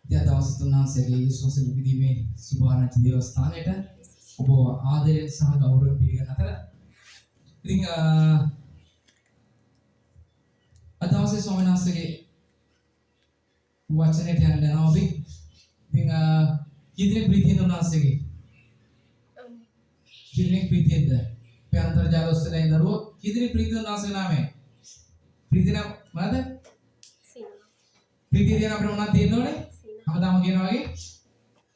දවස් තුනන්සේගේ යේසුස් විදිමේ සුභාරංචි දේවස්ථානයට ඔබ ආදරයෙන් සහ ගෞරවයෙන් පිළිගන්න අතර ඉතින් අද දවසේ ස්වාමීන් වහන්සේගේ වචනයට යන්න යනවා අපි. ඉතින් කීදිනෙක ප්‍රීතියෙන්ද උන්වහන්සේගේ? කීදිනෙක ප්‍රීතියෙන්ද? අපේ අන්තර්ජාල ඔස්සේ දරුවෝ කීදිනෙක ප්‍රීතියෙන්ද උන්වහන්සේගේ නාමය? ප්‍රීතිය මොනවද? සිනහ. ප්‍රීතිය කියන අපිට මොනවද තියෙන්න ඕනේ? හැමදාම කියනවා වගේ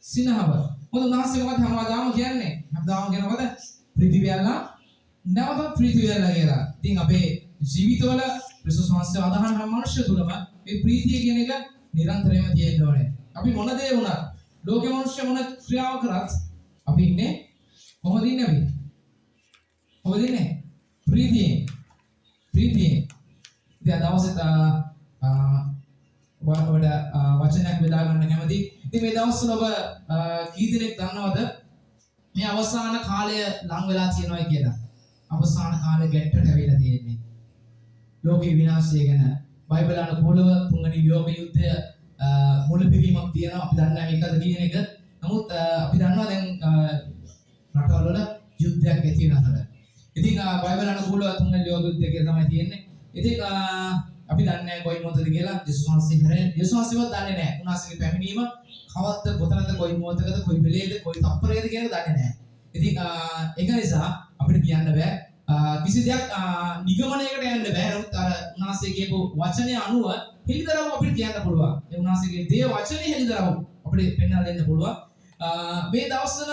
සිනහව. මොකද උන්වහන්සේ මොකද හැමදාම කියන්නේ? හැමදාම කියන මොකද? ප්‍රීති වෙල්ලා නැවත ප්‍රීති වෙල්ලා කියලා. ඉතින් අපේ ජීවිතවල ක්‍රිස්තුස් වහන්සේ අදහන හැම මනුෂ්‍ය තුලම මේ ප්‍රීතිය කියන එක නිරන්තරයෙන්ම තියෙන්න ඕනේ. අපි මොන දේ වුණත් ලෝක මනුෂ්‍ය මොන ක්‍රියාව කරත් අපි ඉන්නේ කොහොමද ඉන්නේ අපි? කොහොමද ඉන්නේ? ප්‍රීතියෙන්. ඉතින් දවසට වඩ වචනයක් බෙදා ගන්න කැමති. ඉතින් මේ දවස්වල ඔබ කී දෙනෙක් දන්නවද මේ අවසාන කාලය ලං වෙලා තියෙනවා කියලා? අවසාන කාලේ ගැටට ඇවිල්ලා තියෙන්නේ. ලෝකේ විනාශය ගැන බයිබල් අනුකූලව තුන්වෙනි යෝග යුද්ධය මුලපිරීමක් තියෙනවා. අපි දන්නේ නැහැ මේකද කියන එක. නමුත් අපි දන්නවා දැන් රටවල වල යුද්ධයක් ඇති වෙන අතර. ඉතින් බයිබල් අනුකූලව තුන්වෙනි යෝග යුද්ධය කියලා තමයි තියෙන්නේ. ඉතින් අපි දන්නේ නැහැ කොයි මොහොතද කියලා. යේසුස් වහන්සේවත් දන්නේ නැහැ. උන්වහන්සේගේ පැමිණීම කවද්ද, කොතනද, කොයි මොහොතකද, කොයි වෙලේද, කොයි තප්පරයකද කියන එක දන්නේ නැහැ. ඉතින් ඒක නිසා අපිට කියන්න බෑ. කිසි දෙයක් නිගමනයකට යන්න බෑ. නමුත් අර උන්වහන්සේ කියපු වචනය අනුව හෙළිදරව් අපිට කියන්න පුළුවන්. ඒ උන්වහන්සේගේ දේ වචනේ හෙළිදරව් අපිට පෙන්වලා දෙන්න පුළුවන්. මේ දවස්වල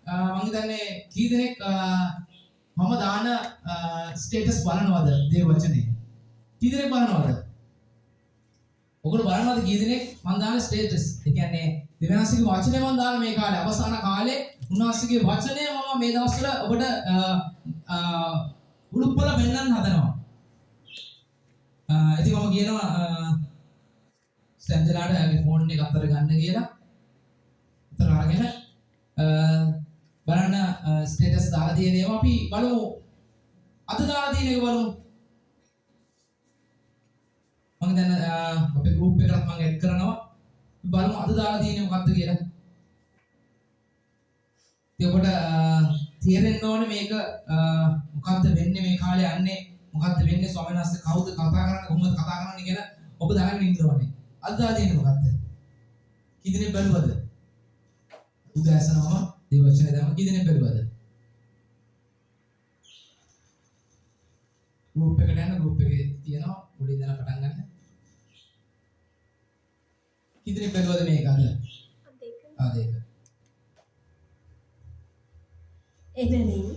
මම හිතන්නේ කී දෙනෙක් මම දාන ස්ටේටස් බලනවද දේ වචනේ? කී දෙනෙක් බලනවද? ඔයගොල්ලෝ බලනවද කී දෙනෙක් මම දාන ස්ටේටස්? ඒ කියන්නේ දෙවියන්සේගේ වචනේ මම දාන මේ කාලේ අවසාන කාලේ උන්වහන්සේගේ වචනය මම මේ දවස්වල ඔබට උඩුප්පල පෙන්වන්න හදනවා. ඉතින් මම කියනවා ස්ටැන්ජලාට ඇගේ ෆෝන් එක අතර ගන්න කියලා. අතර අරගෙන බලන්න ස්ටේටස් දාලා තියෙන ඒවා අපි බලමු. අද දාලා තියෙන එක බලමු. මම දැන් අපේ ගෲප් එකට මම ඇඩ් කරනවා. බලමු අද දාලා තියෙන්නේ මොකක්ද කියලා. ඉතින් ඔබට තේරෙන්න ඕනේ මේක මොකද්ද වෙන්නේ මේ කාලේ යන්නේ මොකද්ද වෙන්නේ ස්වාමීන් වහන්සේ කවුද කතා කරන්නේ කොහොමද කතා කරන්නේ කියලා ඔබ දැනගෙන ඉන්න ඕනේ. අද දාලා තියෙන්නේ මොකද්ද? කී දෙනෙක් බැලුවද? උදෑසනම මේ වචනේ දැම්ම කී දෙනෙක් බැලුවද? ගෲප් එකට යන ගෲප් එකේ තියෙනවා උඩින් ඉඳලා පටන් ගන්න. කී දෙනෙක් බැලුවද මේක අද? දෙක. එබැවින්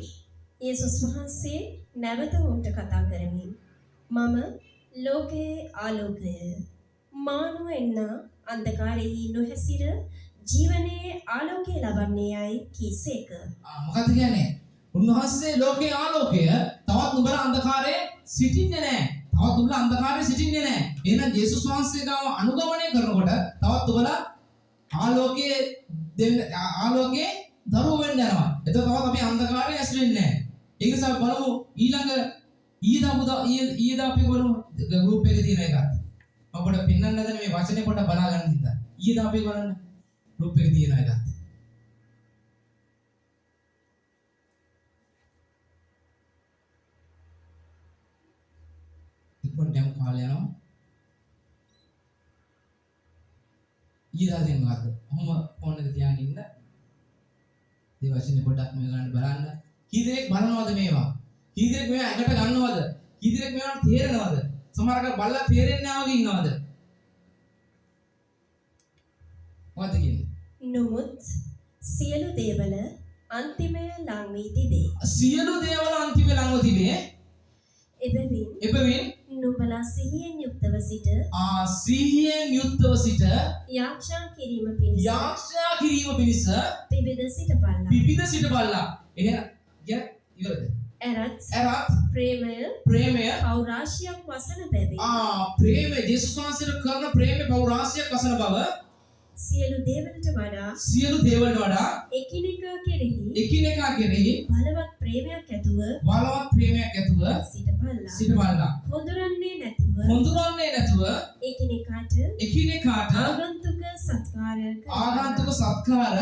යේසුස් වහන්සේ නැවත උන්ට කතා කරමින් මම ලෝකයේ ආලෝකය මානව එන්න අන්ධකාරයේ නොහැසිර ජීවනයේ ආලෝකය ලබන්නේයි කීසේක. මොකද කියන්නේ? උන්වහන්සේ ලෝකයේ ආලෝකය තවත් නුඹලා අන්ධකාරයේ සිටින්නේ නැහැ. තවත් නුඹලා අන්ධකාරයේ සිටින්නේ නැහැ. එහෙනම් යේසුස් වහන්සේ ගාව අනුගමනය කරනකොට තවත් නුඹලා ආලෝකයේ දරුවෝ වෙන්න යනවා. එතකොට තවත් අපි අන්ධකාරයේ ඇස්ලෙන්නේ නැහැ. ඒ නිසා බලමු ඊළඟ ඊයේදා අපි බලමු ගෲප් එකේ තියෙන එකත්. අපිට පින්නන්න හදන මේ වචනේ පොඩ්ඩක් බලා ගන්න හින්දා. ඊයේදා අපි බලන්න ගෲප් එකේ තියෙන එකත්. ඉක්මනට යමු කාලය යනවා. ඊයේදා තියෙන මොකද්ද? ඔහොම ෆෝන් එක තියාගෙන ඉන්න. මේ වචනේ පොඩ්ඩක් මේ ගන්න බලන්න. කී දෙනෙක් බලනවද මේවා? කී දෙනෙක් මේවා ඇඟට ගන්නවද? කී දෙනෙක් මේවට තේරෙනවද? සමහරකට බලලා තේරෙන්නේ නැහැ වගේ ඉන්නවද? මොකද කියන්නේ? නමුත් සියලු දේවල අන්තිමය ලං වී තිබේ. සියලු දේවල අන්තිමය ලංව තිබේ. එබැවින් නුඹලා සිහියෙන් යුක්තව සිට යාච්ඡා කිරීම පිණිස පිබිද සිටපල්ලා. එහෙනම් ඉවරද? එරත් ප්‍රේමය පෞරාශියක් වසන බැවින්. ප්‍රේමය යේසුස් වහන්සේට කරන ප්‍රේමය පෞරාශියක් වසන බව සියලු දේවලට වඩා සියලු දේවල් වඩා එකිනෙකා කෙරෙහි එකිනෙකා කෙරෙහි බලවත් ප්‍රේමයක් ඇතුව බලවත් ප්‍රේමයක් ඇතුව සිටපල්ලා. සිටවල්ලා. හොඳුරන්නේ නැතිව හොඳුනන්නේ නැතුව එකිනෙකාට එකිනෙකාට ආගන්තුක සත්කාර ආගන්තුක සත්කාර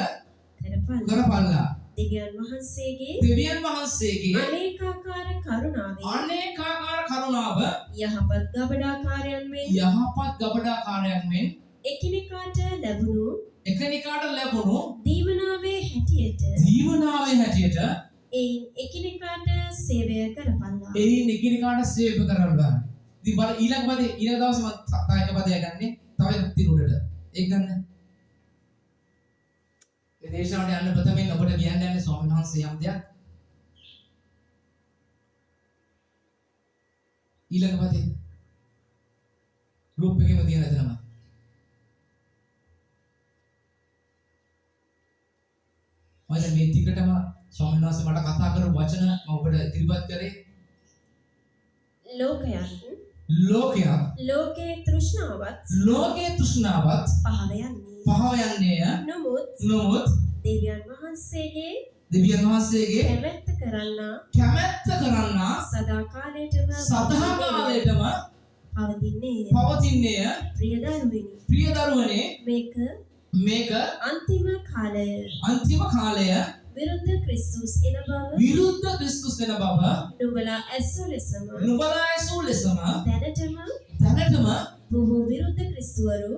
කරපල්ලා. කරපල්ලා. දෙවියන් වහන්සේගේ දෙවියන් වහන්සේගේ අනේකාකාර කරුණාවෙන් අනේකාකාර කරුණාව යහපත් ගබඩාකාරයන් මෙන් යහපත් ගබඩාකාරයන් මෙන් එකිනෙකාට ලැබුණු එකිනෙකාට ලැබුණු දීවනාවේ හැටියට දීවනාවේ හැටියට එයින් එකිනෙකාට සේවය කරපල්ලා. එයින් එකිනෙකාට සේවය කරනවා. ඉතින් බල ඊළඟ පදේ ඊළඟ දවසේ මම තව එක පදයක් ගන්නෙ. තව එකක් තිනුඩට. ඒක ගන්න. මේ දේශනාවට යන්න ප්‍රථමයෙන් ඔබට කියන්න යන්නේ ස්වාමීන් වහන්සේ යම් දෙයක්. ඊළඟ පදේ ගෲප් එකේම තියෙන එතනම. මම මේ ටිකටම ස්වාමීන් වහන්සේ මට කතා කරපු වචන මම ඔබට ඉදිරිපත් කරේ. ලෝකයේ තෘෂ්ණාවත් ලෝකයේ තෘෂ්ණාවත් පහව යන්නේය. නමුත් දෙවියන් වහන්සේගේ කැමැත්ත කරන්නා සදාකාලයටම පවතින්නේය. ප්‍රිය දරුවනේ මේක අන්තිම කාලය විරුද්ධ ක්‍රිස්තුස් එන බව නුඹලා ඇසු ලෙසම දැනටම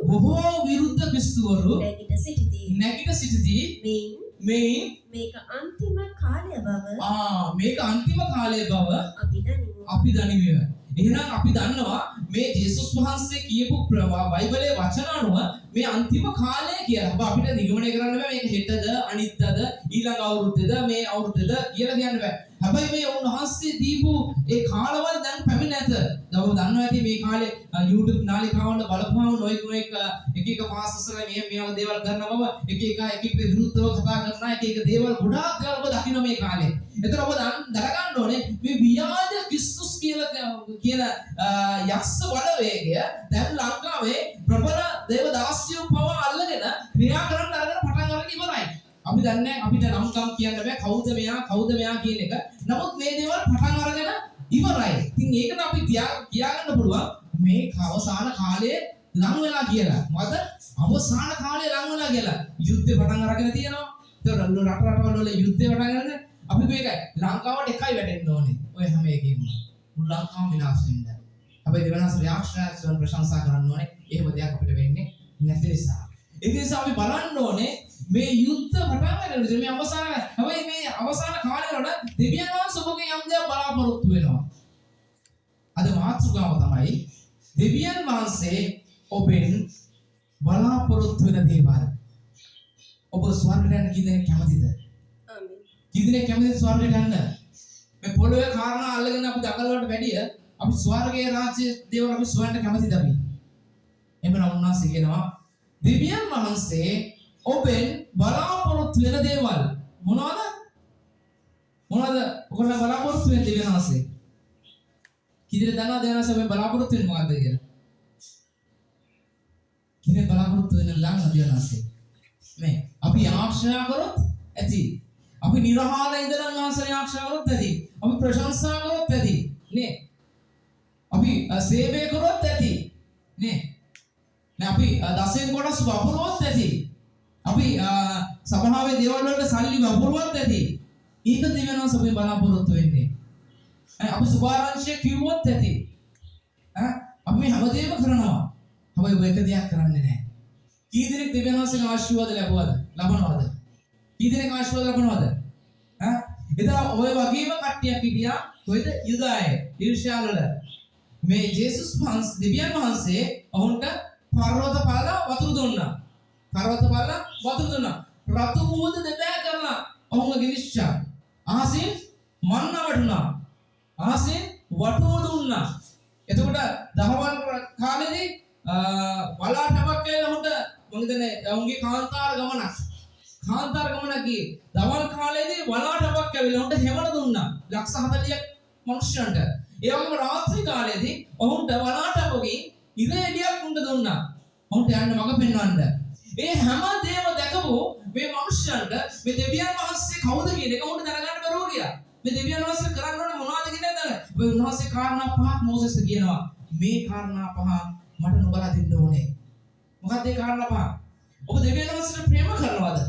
බොහෝ විරුද්ධ ක්‍රිස්තුවරු නැගිට සිටිති. මෙයින් මේක අන්තිම කාලය බව අපි දනිමු. එහෙනම් අපි දන්නවා මේ ජේසුස් වහන්සේ කියපු බයිබලයේ වචන අනුව මේ අන්තිම කාලය කියලා. අපිට නිගමනය කරන්න බෑ මේක හෙටද අනිද්දාද ඊළඟ අවුරුද්දද මේ අවුරුද්දද කියලා කියන්න බෑ. හැබැයි මේ උන්වහන්සේ දීපු ඒ කාලවල දැන් පැමිණ නැත. ඔබ දන්නවා ඇති මේ කාලේ YouTube නාලිකාවල බලපුවාම නොයෙක් එක පාස්ටර්ස්ලා මේ වගේ දේවල් කරනවා එක විරුද්ධව කතා කරනවා එක දේවල් ගොඩාක් දේවල් ඔබ දකින්න මේ කාලේ. ඒතර ඔබ දැනගන්න ඕනේ මේ ව්‍යාජ ක්‍රිස්තුස් කියන යක්ෂ බලවේගය දැන් ලංකාවේ ප්‍රබල දේවදාසියෝ පව අල්ලගෙන ක්‍රියා කරන්න අරගෙන පටන් අරගෙන ඉවරයි. අපි දන්නේ අපිට නම්කම් කියන්න බෑ කවුද මෙයා කියන එක. නමුත් මේ දේවල් පටන් අරගෙන ඉවරයි. ඉතින් ඒකට අපි කියාගන්න පුළුවන් මේ අවසාන කාලයේ ලං වෙලා කියලා. මොකද අවසාන කාලයේ ලං වෙලා කියලා. යුද්ධේ පටන් අරගෙන තියෙනවා. ඒතකොට රටවල් වල යුද්ධේ පටන් ගන්න අපි මේකයි ලංකාවට එකයි වැටෙන්න ඕනේ. ඔය හැම එකකින්ම. මුළු ලංකාවම විනාශ වෙන්න. අපි දෙවනස් රියැක්ෂන්ස් ප්‍රශංසා කරන්න ඕනේ. එහෙම දෙයක් අපිට වෙන්නේ නැති නිසා. ඒ නිසා අපි බලන්න ඕනේ මේ යුද්ධ පටන් ගන්න මේ අවසාන හැබැයි මේ අවසාන කාලේ වල දෙවියන් වහන්සේ ඔබගේ යම් දෙයක් බලාපොරොත්තු වෙනවා. අද මාතෘකාව තමයි දෙවියන් වහන්සේ ඔබෙන් බලාපොරොත්තු වෙන දේවල්. ඔබ ස්වර්ගයට යන්න කී දෙනෙක් කැමතිද? ආමේන්. කී දෙනෙක් කැමතිද ස්වර්ගයට යන්න? මේ පොළොවේ කාරණා අල්ලගෙන අපි දකලවට වැඩිය අපි ස්වර්ගයේ රාජ්‍ය දේවල් අපි සොයන්න කැමතිද අපි? එබැවින් උන්වහන්සේ කියනවා දෙවියන් වහන්සේ ඔබෙන් බලාපොරොත්තු වෙන දේවල් මොනවද? ඔයගොල්ලෝ බලාපොරොත්තු වෙන දෙවියන් වහන්සේ. කීදෙනෙක් දන්නවද දෙවියන් වහන්සේ ඔබෙන් බලාපොරොත්තු වෙන්නේ මොකද්ද කියලා? කීදෙනෙක් බලාපොරොත්තු වෙන ළඟ දෙවියන් වහන්සේ? මේ අපි ආශ්‍රය කරොත් ඇති. අපි නිර්හාල ඉඳලා වහන්සේ ආශ්‍රය කරොත් ඇති. අපි ප්‍රශංසා කරොත් ඇති. නේ? අපි සේවය කරොත් ඇති. නේ? අපි දසෙන් කොටස් වපුරුවත් ඇති. අපි සභාවේ දේවල් වලට සල්ලි වපුරුවත් ඇති. ඊට දෙවියන් සබේ බලාපොරොත්තු වෙන්නේ. අපි සුභාරංශය කිව්වොත් ඇති. අපි මේ හැමදේම කරනවා. හැබැයි ඔබ එක දෙයක් කරන්නේ නැහැ. කී දෙනෙක් දෙවියන් වහන්සේගේ ආශිර්වාද ලබනවද? කී දෙනෙක් ආශිර්වාද ලබනවද? එදා ඔය වගේම කට්ටියක් හිටියා කොහෙද? යුදායේ ඊර්ෂ්‍යාව වල. මේ ජේසුස් වහන්සේ දෙවියන් වහන්සේ ඔවුන්ට පර්වත පාලා වතුර දුන්නා. රතු මුහුද දෙබෑ කරලා ඔවුන්ව ගිනිච්චා. අහසින් මන්නා වටුණා. අහසින් වටුව දුන්නා. එතකොට දහවල් කාලේදී බලාටමක් කියලා උන්ට මම හිතන්නේ ඔවුන්ගේ කාන්තාර ගමනක් ගියේ. දවල් කාලේදී බලාටමක් ඇවිල්ලා උන්ට හැමන දුන්නා. ලක්ෂ 40ක් මිනිස්සුන්ට. ඒ වගේම රාත්‍රී කාලේදී ඔවුන්ට බලාටමකින් ඉර එළියක් උන්ට දුන්නා. ඔවුන්ට යන්න මඟ පෙන්වන්න. ඒ හැම දෙයක්ම දැකපු මේ මනුෂ්‍යයන්ට මේ දෙවියන් වහන්සේ කවුද කියන එක උන්ට දැනගන්න බැරුව ගියා. මේ දෙවියන් වහන්සේ කරන්න ඕනේ මොනවද කියන එක දැන. මේ උන්වහන්සේ කාරණා පහක් මෝසෙස්ට කියනවා. මේ කාරණා පහ මට නොබලා දෙන්න ඕනේ. මොකක්ද ඒ කාරණා පහ? ඔබ දෙවියන් වහන්සේට ප්‍රේම කරනවද?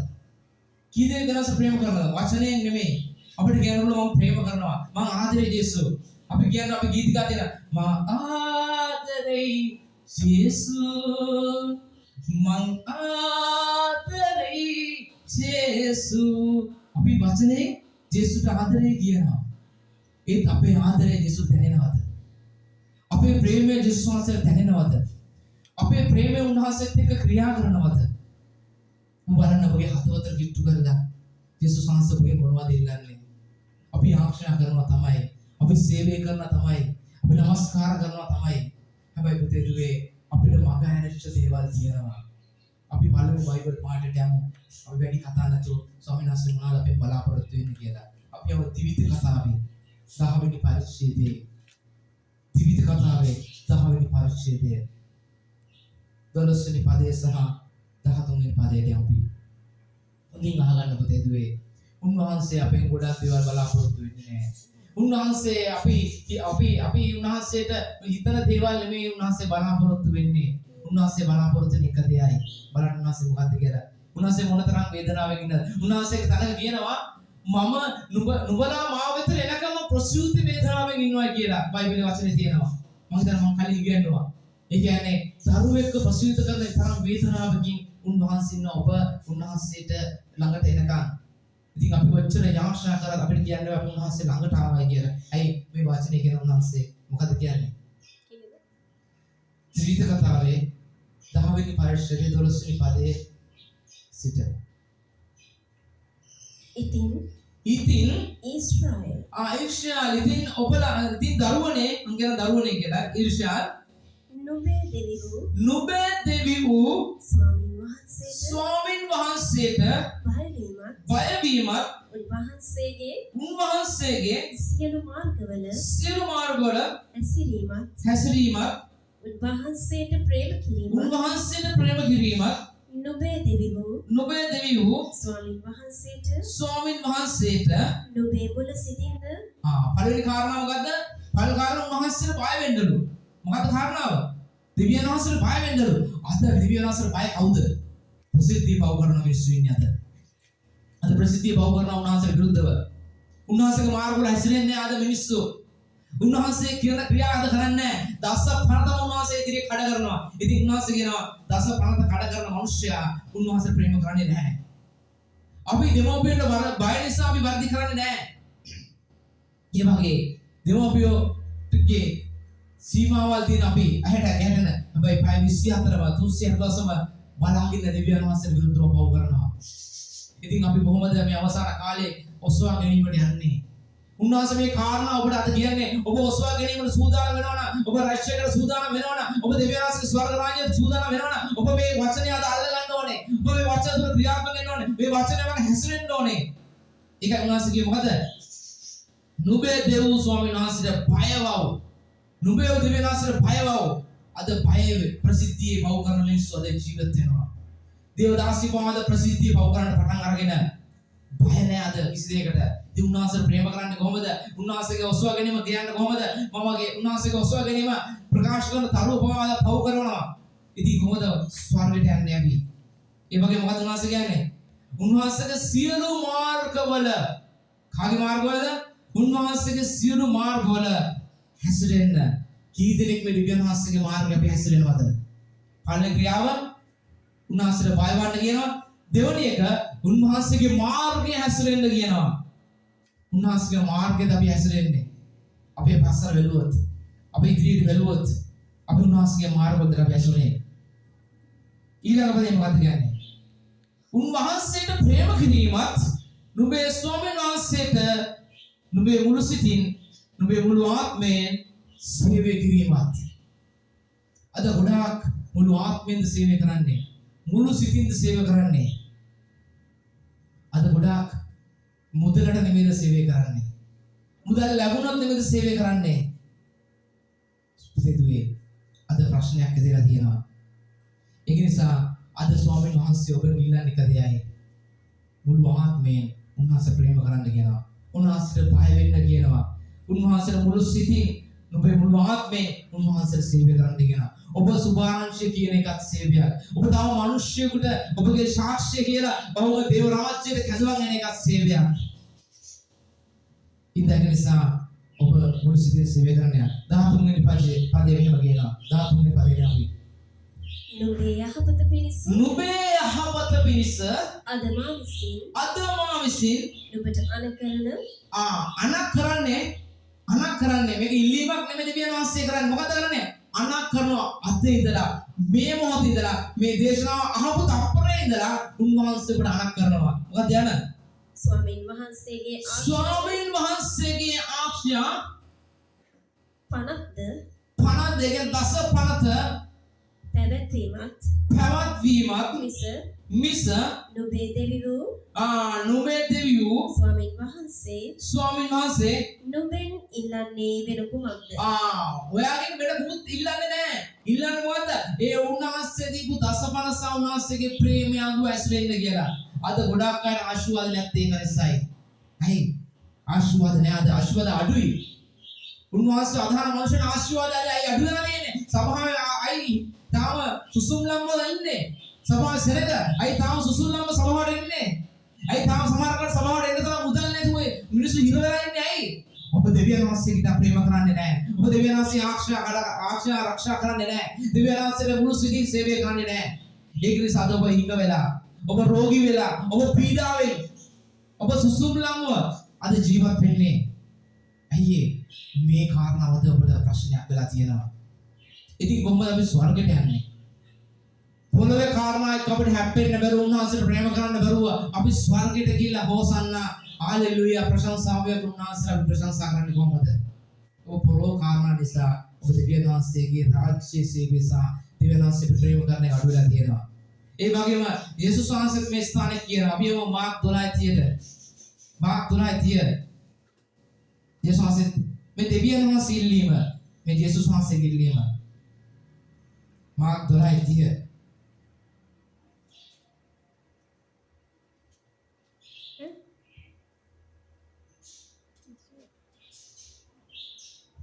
කී දෙනෙක් දවස් ප්‍රේම කරනවද? වචනයෙන් නෙමෙයි. අපිට කියනකොට මම ප්‍රේම කරනවා. මම ආදරේ යේසු. අපි කියන්නේ අපි ගීතිකා දෙන මම ආදරේ යේසු. මං ආදරේ යේසු. අපි වචනේ යේසුට ආදරේ කියනවා. ඒත් අපේ ආදරේ යේසුට දැනෙනවද? අපේ ප්‍රේමය යේසුස් වහන්සේට දැනෙනවද? අපේ ප්‍රේමය උන්වහන්සේත් එක්ක ක්‍රියා කරනවද? බලන්න ඔබගේ හදවතට කිට්ටු කරලා යේසුස් වහන්සේ ඔබගේ මොනවද ඉල්ලන්නේ? අපි ආශා කරනවා තමයි. අපි සේවය කරනවා තමයි. අපි නමස්කාර කරනවා තමයි. හැබැයි පුතේ දුවේ අපිට මග හැරෙච්ච දේවල් තියෙනවා. අපි බලමු බයිබල් පාඩයට යමු. අපි වැඩි කතා නැතුව ස්වාමීන් වහන්සේ මොනවද අපෙන් බලාපොරොත්තු වෙන්නේ කියලා. අපි යමු ත්‍රිවිධ කතාවේ 10 වෙනි පරිච්ඡේදයේ. ත්‍රිවිධ කතාවේ 10 වෙනි පරිච්ඡේදයේ 12 වෙනි පදයේ සහ 13 වෙනි පදයට යමු. හොඳින් අහගන්න පුතේ දුවේ. උන්වහන්සේ අපෙන් ගොඩක් දේවල් බලාපොරොත්තු වෙන්නේ නැහැ. උන්වහන්සේ අපි උන්වහන්සේට හිතන දේවල් නෙමෙයි උන්වහන්සේ බලාපොරොත්තු වෙන්නේ. උන්වහන්සේ බලාපොරොත්තු වෙන එක දෙයයි. බලන්න උන්වහන්සේ මොකද්ද කියලා. උන්වහන්සේ මොනතරම් වේදනාවෙන් ඉන්නද? උන්වහන්සේ තනක කියනවා මම නුඹලා මාව වෙත එනකම ප්‍රසූති වේදනාවෙන් ඉන්නවා කියලා බයිබලයේ වචනේ තියෙනවා. මම හිතනවා මම කලින් කියනවා. ඒ කියන්නේ දරුවෙක්ව ප්‍රසූත කරන තරම් වේදනාවකින් උන්වහන්සේ ඉන්න ඔබ උන්වහන්සේට ළඟට එනකම්. ඉතින් අපි වචන යාශා කරලා අපිට කියන්නේ අපි උන්වහන්සේ ළඟට ආවයි කියලා. ඇයි මේ වචනේ කියන උන්වහන්සේ මොකද කියන්නේ? ත්‍රිවිධ කතාවේ 10 වෙනි පරිච්ඡේදයේ 12 වෙනි පදයේ සිට. ඉතින් ඊශ්‍රායල් ඉතින් ඔබලා ඉතින් දරුවනේ මම කියන දරුවනේ කියලා ඊර්ෂ්‍යාල් නුඹේ දෙවිවෝ ස්වාමීන් වහන්සේට බයවීමත් උන්වහන්සේගේ සියලු මාර්ගවල හැසිරීමත් උන්වහන්සේට ප්‍රේම කිරීමත් නුඹේ දෙවිවෝ ස්වාමීන් වහන්සේට නුඹේ මුල සිටින්ද පළවෙනි කාරණාව මොකද්ද? පළවෙනි කාරණාව උන්වහන්සේට බය වෙන්නලු. මොකද්ද කාරණාව? දෙවියන් වහන්සේට බය වෙන්නලු. අද දෙවියන් වහන්සේට බය කවුද? ප්‍රසිද්ධිය පව කරන මිනිස්සු ඉන්නේ අද. අද ප්‍රසිද්ධිය පව කරන උන්වහන්සේට විරුද්ධව. උන්වහන්සේගේ මාර්ගවල හැසිරෙන්නේ අද මිනිස්සු. උන්වහන්සේ කියන ක්‍රියා අද කරන්නේ නැහැ. දස පනතම උන්වහන්සේ ඉදිරියේ කඩ කරනවා. ඉතින් උන්වහන්සේ කියනවා දස පනත කඩ කරන මිනිස්සයා උන්වහන්සේ ප්‍රේම කරන්නේ නැහැ. අපි දෙමෝපියන්ට බය නිසා අපි වර්ධි කරන්නේ නැහැ. ඒ වගේ දෙමෝපියෝගේ සීමාවල් තියෙන අපි ඇහැට ගැහෙන හැබැයි පය 24ව 360ම බලාගෙන දෙවියන් වහන්සේට විරුද්ධව පව කරනවා. ඉතින් අපි කොහොමද මේ අවසාන කාලේ ඔස්වා ගැනීමට යන්නේ? උන්වහන්සේ මේ කාරණා ඔබට අද කියන්නේ ඔබ ඔස්වා ගැනීමට සූදානම් වෙනවා නම් ඔබ රැස්වෙන්න සූදානම් වෙනවා නම් ඔබ දෙවියන් වහන්සේගේ ස්වර්ග රාජ්‍යයට සූදානම් වෙනවා නම් ඔබ මේ වචනය අද අල්ල ගන්න ඕනේ. ඔබ මේ වචන තුල ක්‍රියාත්මක වෙන්න ඕනේ. මේ වචනය වල හැසිරෙන්න ඕනේ. ඒකයි උන්වහන්සේ කියේ මොකද? නුඹේ දෙව් ස්වාමීන් වහන්සේට බයවව්. නුඹේ දෙවියන් වහන්සේට බයවව්. අද බය ප්‍රසිද්ධියේ පව කරන මිනිස්සු අද ජීවත් වෙනවා. දේවදාසී පවද ප්‍රසිද්ධියේ පව කරන්න පටන් අරගෙන බය නැහැ අද කිසි දෙයකට. ඉතින් උන්වහන්සේ ප්‍රේම කරන්නේ කොහොමද? උන්වහන්සේගේ ඔස්වා ගැනීම කියන්නේ කොහොමද? මමගේ උන්වහන්සේගේ ඔස්වා ගැනීම ප්‍රකාශ කරන තරුව පවාද පව කරනවා. ඉතින් කොහොමද ස්වර්ගයට යන්නේ අපි? ඒ වගේ මොකද උන්වහන්සේ කියන්නේ? උන්වහන්සේගේ සියලු මාර්ගවල කාගේ මාර්ගවලද? උන්වහන්සේගේ සියලු මාර්ගවල හැසිරෙන්න. කී දෙනෙක් මේ දෙවියන් වහන්සේගේ මාර්ගය අපි හැසිරෙනවද? පළවෙනි ක්‍රියාව උන්වහන්සේට බය වන්න කියනවා. දෙවෙනි එක උන්වහන්සේගේ මාර්ගය හැසිරෙන්න කියනවා. උන්වහන්සේගේ මාර්ගයට අපි හැසිරෙන්නේ. අපේ පස්සර වැළුවොත්, අපේ ඉදිරියට වැළුවොත්, අපි උන්වහන්සේගේ මාර්ගවලට අපි හැසිරෙන්නේ. ඊළඟ පදේ මොකක්ද කියන්නේ? උන්වහන්සේට ප්‍රේම කිරීමත් නුඹේ ස්වාමීන් වහන්සේට නුඹේ මුළු සිතින්, නුඹේ මුළු ආත්මයෙන් සේවය කිරීමත්. අද ගොඩාක් මුළු ආත්මයෙන්ද සේවය කරන්නේ. මුළු සිතින්ද සේවය කරන්නේ. අද ගොඩාක් මුදලට නෙමෙයි සේවය කරන්නේ. මුදල් ලැබුණොත් නෙමෙයි සේවය කරන්නේ. පුතේ අද ප්‍රශ්නයක් ඇදලා තියෙනවා. ඒක නිසා අද ස්වාමීන් වහන්සේ ඔබ ඉල්ලන්නේ කදයයි. මුළු ආත්මයෙන් උන්වහන්සේ ප්‍රේම කරන්න කියනවා. උන්වහන්සේට බය වෙන්න කියනවා. උන්වහන්සේට මුළු සිතින් නුඹේ මුළු ආත්මයෙන් උන්වහන්සේට සේවය කරන්න කියනවා. ඔබ සුභාංශය කියන එකත් සේවයක්. ඔබ තව මිනිස්සුෙකුට ඔබගේ සාක්ෂිය කියලා ඔබ දේව රාජ්‍යයට කැඳවන්න යන එකත් සේවයක්. ඉතින් නිසා ඔබ මුළු සිතින් සේවය කරන්න යන 13 වෙනි පදේ මෙහෙම කියනවා. 13 වෙනි පදේ කියනවා. නුඹේ යහපත පිණිස නුඹේ යහපත පිණිස අද මා විසින් නුඹට අනක් කරන්නේ මේක ඉල්ලීමක් නෙමෙයි දෙවියන් වහන්සේ කරන්නේ. මොකද කරන්නේ? අනක් කරනවා. අද ඉඳලා මේ මොහොතේ ඉඳලා මේ දේශනාව අහපු තප්පරේ ඉඳලා උන්වහන්සේ අපට අනක් කරනවා. මොකද යන ස්වාමීන් වහන්සේගේ ආඥා 50ද 50 දෙකෙන් දස 50 පැවැත්වීමත් මිස නුඹේ දෙවි වූ ස්වාමීන් වහන්සේ නුඹෙන් ඉල්ලන්නේ වෙන කුමක්ද? ඔයාගෙන් වෙන කුමුත් ඉල්ලන්නේ නැහැ. ඉල්ලන්නේ මොකද්ද? ඒ උන්වහන්සේ දීපු දසපනස උන්වහන්සේගේ ප්‍රේමය අඳු ඇස්ලෙන්න කියලා. අද ගොඩක් අය ආශිර්වාද නැත්තේ ඒක නිසායි. ඇයි? ආශිර්වාද නෑ. අද ආශිර්වාද අඩුයි. උන්වහන්සේ අදහන මනුෂ්‍යන ආශිර්වාද අඩු වෙලා තියෙන්නේ. සභාවේ අයි තාම සුසුම්ලම්ම ඉන්නේ. සභාව සෙනග අයි තාම සුසුම්ලම්ම සභාවට ඉන්නේ. අයි තාම සමහරකට සභාවට එන්න තරම් මුදල් නැතුව මිනිස්සු හිර වෙලා ඉන්නේ. ඇයි? ඔබ දෙවියන් වහන්සේට ප්‍රේම කරන්නේ නැහැ. ඔබ දෙවියන් වහන්සේ ආරක්ෂා කරන්නේ නැහැ. දෙවියන් වහන්සේට මුළු සිතින් සේවය කරන්නේ නැහැ. ඒක නිසා ඔබ හිඟ වෙලා, ඔබ රෝගී වෙලා, ඔබ පීඩාවෙන්, ඔබ සුසුම්ලම්ව අද ජීවත් වෙන්නේ. ඇයි මේ කාරණාවද ඔබට ප්‍රශ්නයක් වෙලා තියෙනවා. ඉතින් කොහොමද අපි ස්වර්ගයට යන්නේ? පොළොවේ කාරණාවක් අපිට හැප්පෙන්න බැරුව උන්වහන්සේට ප්‍රේම කරන්න බැරුව අපි ස්වර්ගයට ගිහිල්ලා හොසන්නා හාලෙලූයා ප්‍රශංසාව වේ උන්වහන්සේට අපි ප්‍රශංසා කරන්නේ කොහොමද? ඔබ පොළොව කාරණා නිසා ඔබ දෙවියන් වහන්සේගේ රාජ්‍යයේ සේවය සහ දෙවියන් වහන්සේට ප්‍රේම කරන්න අඩු වෙලා තියෙනවා. ඒ වගේම යේසුස් වහන්සේ මේ ස්ථානයේ කියනවා අපි යමු මාර්ක් 12:30 යේසුස් වහන්සේ මේ දෙවියන් වහන්සේ ඉල්ලීම මේ යේසුස් වහන්සේගේ ඉල්ලීම මාර්ක් 12:30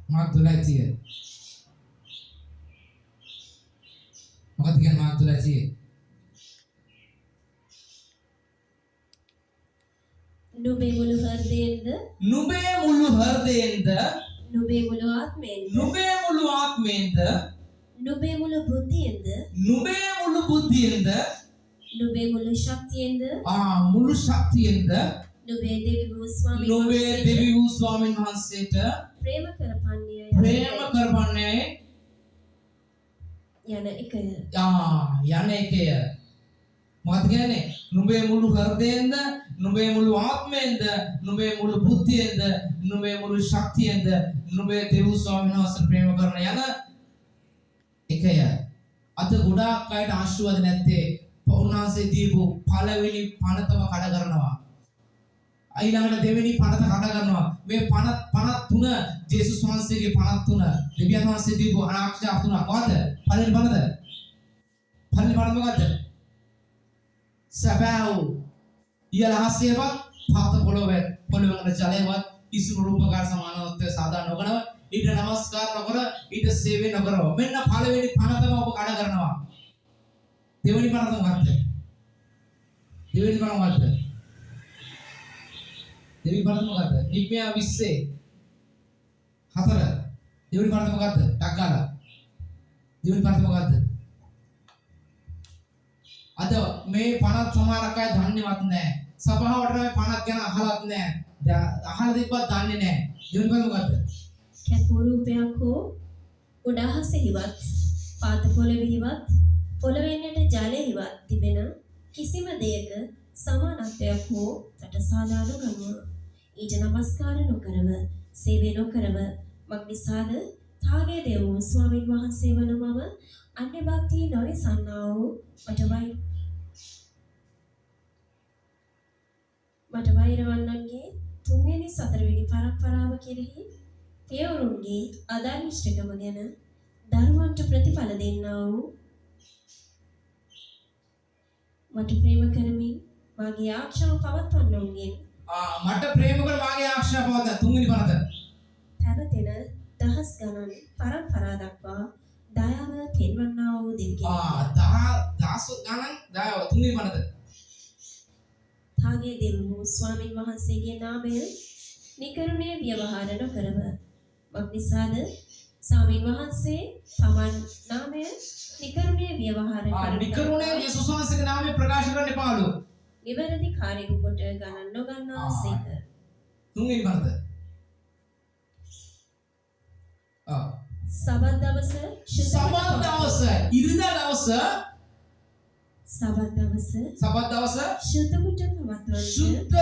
මාර්ක් 12:30 මොකද කියන්නේ මාර්ක් 12:30 නුඹේ මුළු හෘදයෙන්ද නුඹේ මුළු ආත්මයෙන්ද නුඹේ මුළු බුද්ධියෙන්ද නුඹේ මුළු ශක්තියෙන්ද මුළු ශක්තියෙන්ද නුඹේ දෙවි වූ ස්වාමීන් වහන්සේට ප්‍රේම කරපන්නේ යන එකය. මොකද කියන්නේ? නුඹේ මුළු හෘදයෙන්ද, නුඹේ මුළු ආත්මයෙන්ද, නුඹේ මුළු බුද්ධියෙන්ද, නුඹේ මුළු ශක්තියෙන්ද, නුඹේ දෙවි ස්වාමීන් වහන්සේට ප්‍රේම කරන යන එකය. අද ගොඩාක් අයට ආශිර්වාද නැත්තේ උන්වහන්සේ දීපු පළවෙනි පණතම කඩ කරනවා. ඊළඟට දෙවෙනි පණත කඩ කරනවා. මේ පණත් තුන ජේසුස් වහන්සේගේ පණත් තුන දෙවියන් වහන්සේ දීපු ආරක්ෂා තුන මොකද? පළවෙනි පණත මොකද? සබාව ඊළහසේවත් පාත පොළොවේ ජලයවත් ඉසුරු රූපකාර සමානත්වය සාදා නොකරව ඊට නමස්කාර නොකර ඊට සේවය නොකරව මෙන්න පළවෙනි පණතම ඔබ කඩ කරනවා. දෙවෙනි පණත මොකක්ද? නිර්මයා 20 4 දෙවෙනි පණත මොකක්ද? ටක්කාලා දෙවෙනි පණත මොකක්ද? අද මේ පණත් සමහරක් අය දන්නේවත් නැහැ. සභාවට මේ පණත් ගැන අහලත් නැහැ. අහලා තිබ්බත් දන්නේ නැහැ. දෙවෙනි පණත මොකක්ද? කැපුරුපයක් හෝ උඩහසෙහිවත් පාත පොළවෙහිවත් පොළවෙන්නට ජලයෙහිවත් තිබෙන කිසිම දෙයක සමානත්වයක් හෝ සටසාලා නොගනු. ඊට නමස්කාර නොකරව සේවය නොකරව මක්නිසාද තාගේ දෙව් ස්වාමීන් වහන්සේ වන මම අන්‍ය භක්තිය නොයසන්නා වූ මට වෛරවන්නන්ගේ තුන්වෙනි සතරවෙනි පරම්පරාව කෙරෙහි පියවරුන්ගේ අධර්මිෂ්ඨකම ගැන දරුවන්ට ප්‍රතිඵල දෙන්නා වූ මට ප්‍රේම කරමින් මාගේ ආශාව පවත්වන්නවුන්ගෙන් මට ප්‍රේම කර මාගේ ආශාව පවත්වන තුන්වෙනි පනත. පැවතෙන දහස් ගණන් පරම්පරා දක්වා දයාව පෙන්වන්නා වූ දෙවි කෙනෙක්. දහස් ගණන් දයාව තුන්වෙනි පනත. තාගේ දෙව් වූ ස්වාමින් වහන්සේගේ නාමය නිකරුණේ ව්‍යවහාර නොකරව. මක්නිසාද ස්වාමින් වහන්සේ තමන් නාමය නිකරුණේ ව්‍යවහාර නිකරුණේ යේසුස් වහන්සේගේ නාමය ප්‍රකාශ කරන්න එපාලු. නිවැරදි කාර්යක කොට ගණන් නොගන්නා සේක. තුන්වෙනි පනත. සබත් දවස ඉරිදා දවස සබත් දවස ශුද්ධ